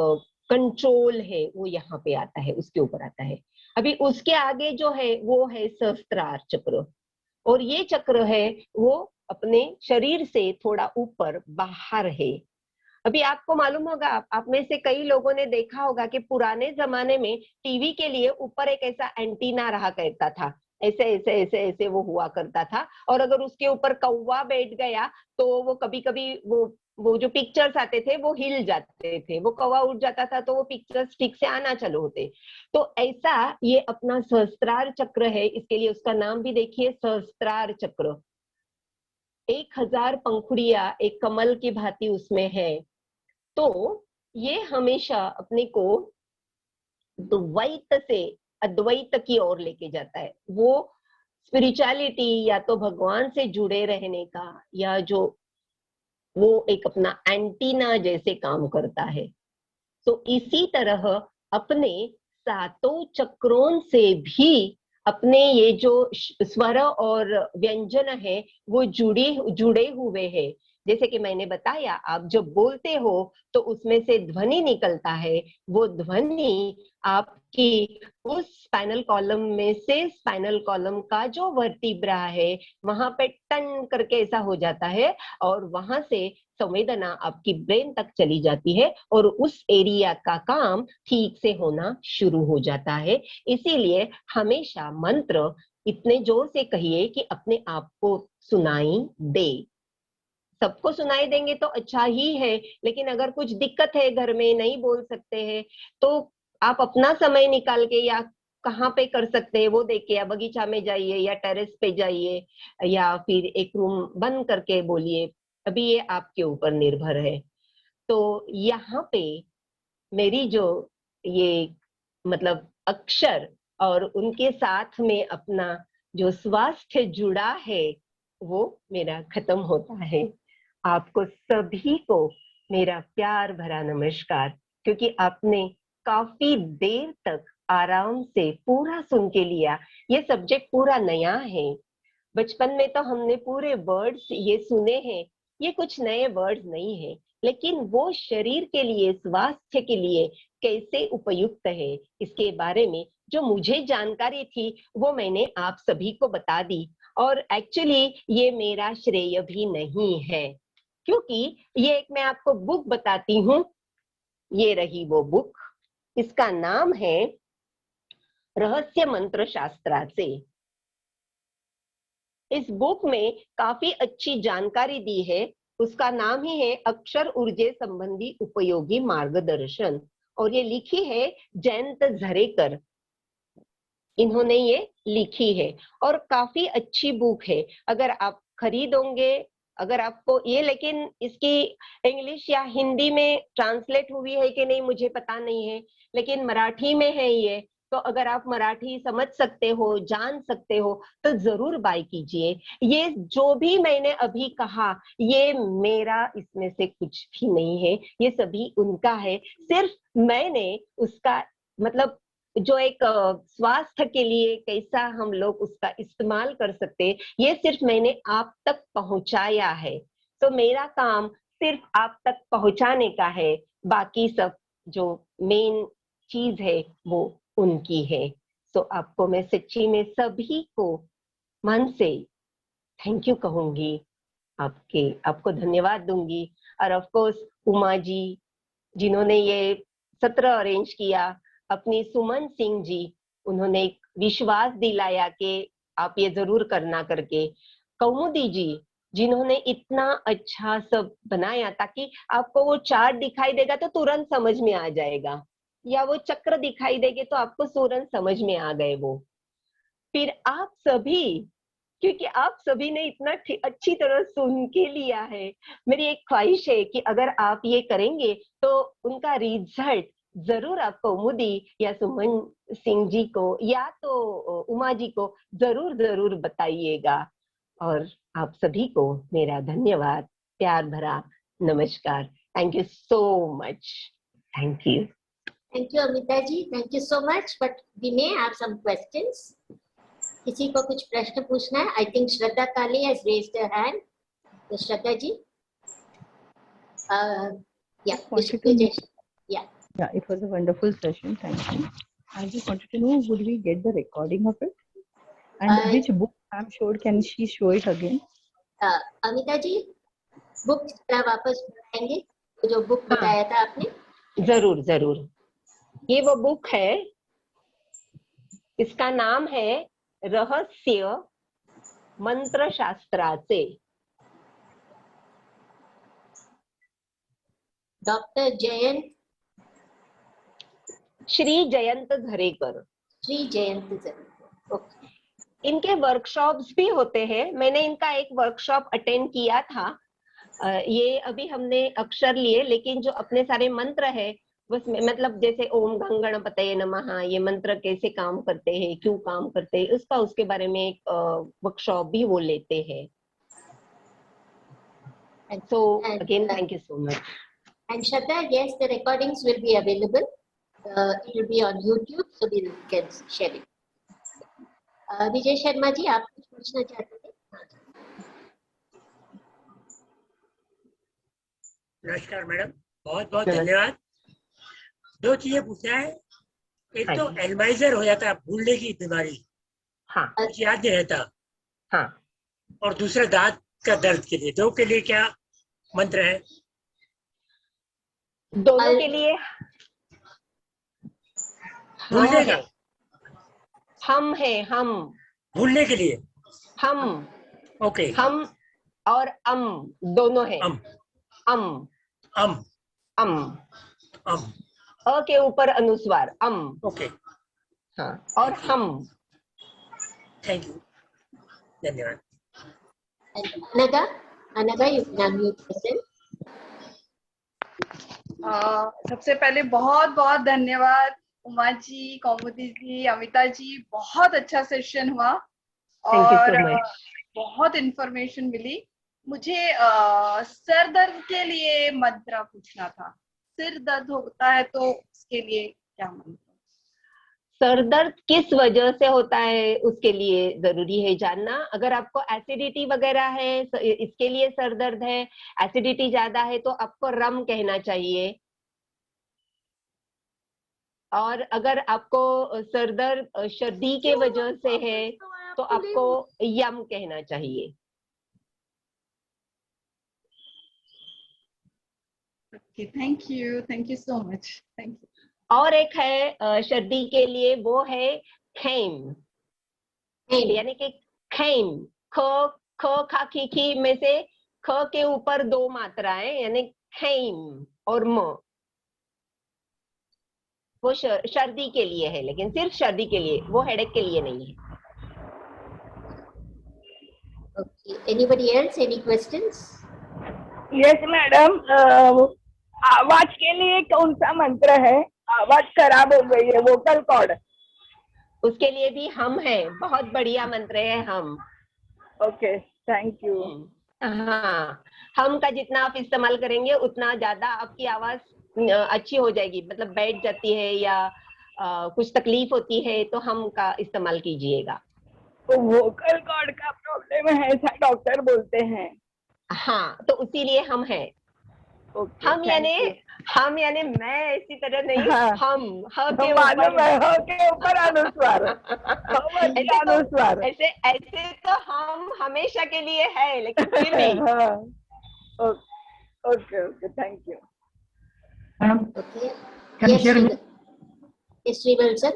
S2: कंट्रोल है वो यहाँ पे आता है, उसके ऊपर आता है। अभी उसके आगे जो है वो है सहस्त्रार चक्र, और ये चक्र है वो अपने शरीर से थोड़ा ऊपर बाहर है। अभी आपको मालूम होगा, आप में से कई लोगों ने देखा होगा कि पुराने जमाने में टीवी के लिए ऊपर एक ऐसा एंटीना रहा करता था, ऐसे ऐसे ऐसे ऐसे वो हुआ करता था, और अगर उसके ऊपर कौवा बैठ गया तो वो कभी कभी वो जो पिक्चर्स आते थे वो हिल जाते थे, वो कौवा उठ जाता था तो वो पिक्चर्स ठीक से आना चालू होते। तो ऐसा ये अपना सहस्त्रार चक्र है, इसके लिए उसका नाम भी देखिए, सहस्त्रार चक्र। 1000 पंखुड़ियां एक कमल की भांति उसमें है। तो ये हमेशा अपने को द्वैत से अद्वैत की ओर लेके जाता है। वो स्पिरिचुअलिटी या तो भगवान से जुड़े रहने का, या जो वो एक अपना एंटीना जैसे काम करता है। तो इसी तरह अपने 7 चक्रों से भी अपने ये जो स्वर और व्यंजन है वो जुड़े हुए हैं। जैसे कि मैंने बताया, आप जब बोलते हो तो उसमें से ध्वनि निकलता है, वो ध्वनि आपकी उस स्पाइनल कॉलम में से, स्पाइनल कॉलम का जो वर्टिब्रा है वहां पे टन करके ऐसा हो जाता है, और वहां से संवेदना आपकी ब्रेन तक चली जाती है और उस एरिया का काम ठीक से होना शुरू हो जाता है। इसीलिए हमेशा मंत्र इतने जोर से कहिए कि अपने आप को सुनाई दे। सबको सुनाई देंगे तो अच्छा ही है, लेकिन अगर कुछ दिक्कत है घर में, नहीं बोल सकते हैं, तो आप अपना समय निकाल के या कहाँ पे कर सकते हैं वो देखिए, या बगीचा में जाइए या टेरेस पे जाइए, या फिर एक रूम बंद करके बोलिए। अभी ये आपके ऊपर निर्भर है। तो यहाँ पे मेरी जो ये मतलब अक्षर और उनके साथ में अपना जो स्वास्थ्य जुड़ा है वो मेरा खत्म होता है। आपको सभी को मेरा प्यार भरा नमस्कार, क्योंकि आपने काफी देर तक आराम से पूरा सुन के लिया। ये सब्जेक्ट पूरा नया है। बचपन में तो हमने पूरे वर्ड्स ये सुने हैं, ये कुछ नए वर्ड्स नहीं है, लेकिन वो शरीर के लिए, स्वास्थ्य के लिए कैसे उपयुक्त है, इसके बारे में जो मुझे जानकारी थी वो मैंने आप सभी को बता दी। और एक्चुअली ये मेरा श्रेय भी नहीं है, क्योंकि ये एक मैं आपको बुक बताती हूँ। ये रही वो बुक, इसका नाम है रहस्य मंत्र शास्त्राचे। इस बुक में काफी अच्छी जानकारी दी है। उसका नाम ही है अक्षर ऊर्जे संबंधी उपयोगी मार्गदर्शन, और ये लिखी है जयंत झरेकर, इन्होंने ये लिखी है, और काफी अच्छी बुक है। अगर आप खरीदोगे, अगर आपको ये, लेकिन इसकी इंग्लिश या हिंदी में ट्रांसलेट हुई है कि नहीं मुझे पता नहीं है, लेकिन मराठी में है ये। तो अगर आप मराठी समझ सकते हो, जान सकते हो, तो जरूर बाय कीजिए। ये जो भी मैंने अभी कहा ये मेरा इसमें से कुछ भी नहीं है, ये सभी उनका है। सिर्फ मैंने उसका मतलब जो एक स्वास्थ्य के लिए कैसा हम लोग उसका इस्तेमाल कर सकते, ये सिर्फ मैंने आप तक पहुंचाया है। तो मेरा काम सिर्फ आप तक पहुंचाने का है, बाकी सब जो मेन चीज है वो उनकी है। तो आपको मैं सच्ची में सभी को मन से थैंक यू कहूंगी, आपको धन्यवाद दूंगी। और ऑफ कोर्स उमा जी जिन्होंने ये सत्र अरेंज किया, अपनी सुमन सिंह जी, उन्होंने एक विश्वास दिलाया कि आप ये जरूर करना करके, कौमुदी जी जिन्होंने इतना अच्छा सब बनाया ताकि आपको वो चार्ट दिखाई देगा तो तुरंत समझ में आ जाएगा, या वो चक्र दिखाई देंगे तो आपको तुरंत समझ में आ गए वो। फिर आप सभी, क्योंकि आप सभी ने इतना अच्छी तरह सुन के लिया है, मेरी एक ख्वाहिश है कि अगर आप ये करेंगे तो उनका रिजल्ट जरूर आप कौमुदी या सुमन सिंह जी को या तो उमा जी को जरूर जरूर बताइएगा। और आप सभी को मेरा धन्यवाद, प्यार भरा नमस्कार। Thank you so much. Thank you.
S1: Thank you, Amita ji. Thank you so much. But we may have some questions. किसी को कुछ प्रश्न पूछना है? I think Shraddha Kali has raised her hand. So Shraddha ji. Yeah.
S3: Yeah, it was a wonderful session. Thank you. I just wanted to know, would we get the recording of it? And which book I'm sure can she show it again?
S1: Amita ji, book जरा वापस बताएंगे जो book बताया था आपने?
S2: जरूर जरूर। ये वो बुक है, इसका नाम है रहस्य मंत्र शास्त्राचे।
S1: डॉक्टर जयंत,
S2: श्री जयंत झरेकर।
S1: श्री जयंत झरेकर। ओके।
S2: इनके वर्कशॉप्स भी होते हैं, मैंने इनका एक वर्कशॉप अटेंड किया था। ये अभी हमने अक्षर लिए, लेकिन जो अपने सारे मंत्र है उसमें, मतलब जैसे ओम गं गणपतये नमः, ये मंत्र कैसे काम करते हैं, क्यों काम करते हैं, उसके बारे में एक वर्कशॉप भी वो लेते हैं। So again, thank you so much.
S1: And Shraddha, yes, the recordings will be available. It will be on YouTube, so we can share it. Vijay Sharma ji, आप कुछ पूछना चाहते थे?
S6: नमस्कार मैडम, बहुत बहुत धन्यवाद। दो चीजें पूछना है। एक तो एल्जाइमर हो जाता है, भूलने की बीमारी,
S2: हाँ,
S6: कुछ याद नहीं रहता,
S2: हाँ,
S6: और दूसरा दांत का दर्द के लिए, दो के लिए क्या मंत्र है?
S2: दोनों के लिए
S6: भूलने का,
S2: हम है, हम
S6: भूलने के लिए
S2: हम,
S6: ओके,
S2: हम और दोनों है।
S6: अम
S2: अम
S6: अम
S2: अ के ऊपर अनुस्वार अम,
S6: ओके,
S2: हाँ, और हम।
S6: थैंक यू, धन्यवाद।
S1: अनगा, you can unmute yourself.
S7: सबसे पहले बहुत बहुत धन्यवाद उमा जी, कौमुदी जी, अमिता जी, बहुत अच्छा सेशन हुआ और बहुत इंफॉर्मेशन मिली। मुझे सर दर्द के लिए मंत्र पूछना था। सिर दर्द होता है तो उसके लिए क्या मंत्र?
S2: सर दर्द किस वजह से होता है उसके लिए जरूरी है जानना। अगर आपको एसिडिटी वगैरह है, इसके लिए सर दर्द है, एसिडिटी ज्यादा है तो आपको रम कहना चाहिए। और अगर आपको सर दर्द सर्दी के वजह से है तो आपको यम कहना चाहिए।
S7: Thank you so much, thank you.
S2: और एक है सर्दी के लिए, वो है खैम, यानी कि खैम, ख ख खा खी खी में से ख के ऊपर दो मात्राएं, यानी खैम और म, वो सर्दी के लिए है, लेकिन सिर्फ सर्दी के लिए, वो हेडेक के लिए नहीं है।
S1: Okay. Anybody else? Any questions?
S8: Yes madam, आवाज के लिए कौन सा मंत्र है? आवाज खराब हो गई है, वोकल कॉर्ड,
S2: उसके लिए भी हम है, बहुत बढ़िया मंत्र है हम।
S8: Okay, thank you.
S2: हाँ, हम का जितना आप इस्तेमाल करेंगे उतना ज्यादा आपकी आवाज अच्छी हो जाएगी, मतलब बैठ जाती है या कुछ तकलीफ होती है तो हम का इस्तेमाल कीजिएगा।
S8: तो वोकल कॉर्ड का प्रॉब्लम है ऐसा डॉक्टर बोलते हैं।
S2: हाँ, तो इसीलिए हम है। हम यानी मैं ऐसी तरह नहीं,
S8: हाँ,
S2: हम
S8: के ऊपर अनुस्वार अनुस्वार,
S2: ऐसे तो हम हमेशा के लिए है, लेकिन फिर भी
S8: okay, thank you.
S1: Okay.
S9: Can you
S1: Yes,
S9: hear me?
S1: Yes, Srival sir.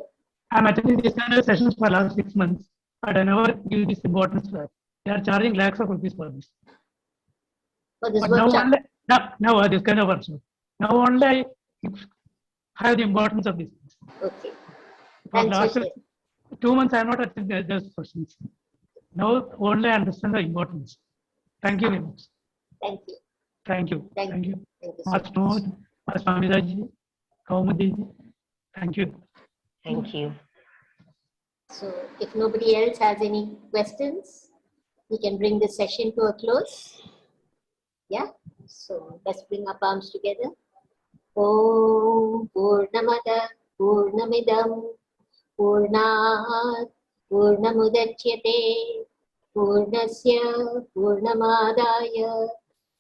S9: I'm attending these kind of sessions for last 6 months, but I never give this importance to that. They are charging lakhs of rupees for this.
S1: for this
S9: But now
S1: workshop.
S9: only, now this kind of workshop. Now only I have the importance of this.
S1: Okay.
S9: For
S1: Thanks,
S9: last
S1: Vijay.
S9: 2 months I am not attending those questions. Now only I understand the importance. Thank you very much.
S1: Thank you.
S9: Thank you.
S1: Thank
S9: Thank
S1: you.
S9: you.
S1: Thank you so
S9: Master
S1: much.
S9: Nod, Master Amitaji, Kaumudi. Thank you.
S2: Thank you.
S1: So if nobody else has any questions, we can bring this session to a close. Yeah. So let's bring our palms together. Om Purnamada Purnamidam Purnat Purnamudachyate Purnasya Purnamadaya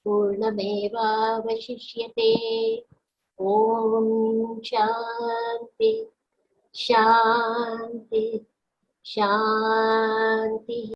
S1: Purnamevavashishyate. Om Shanti Shanti Shanti.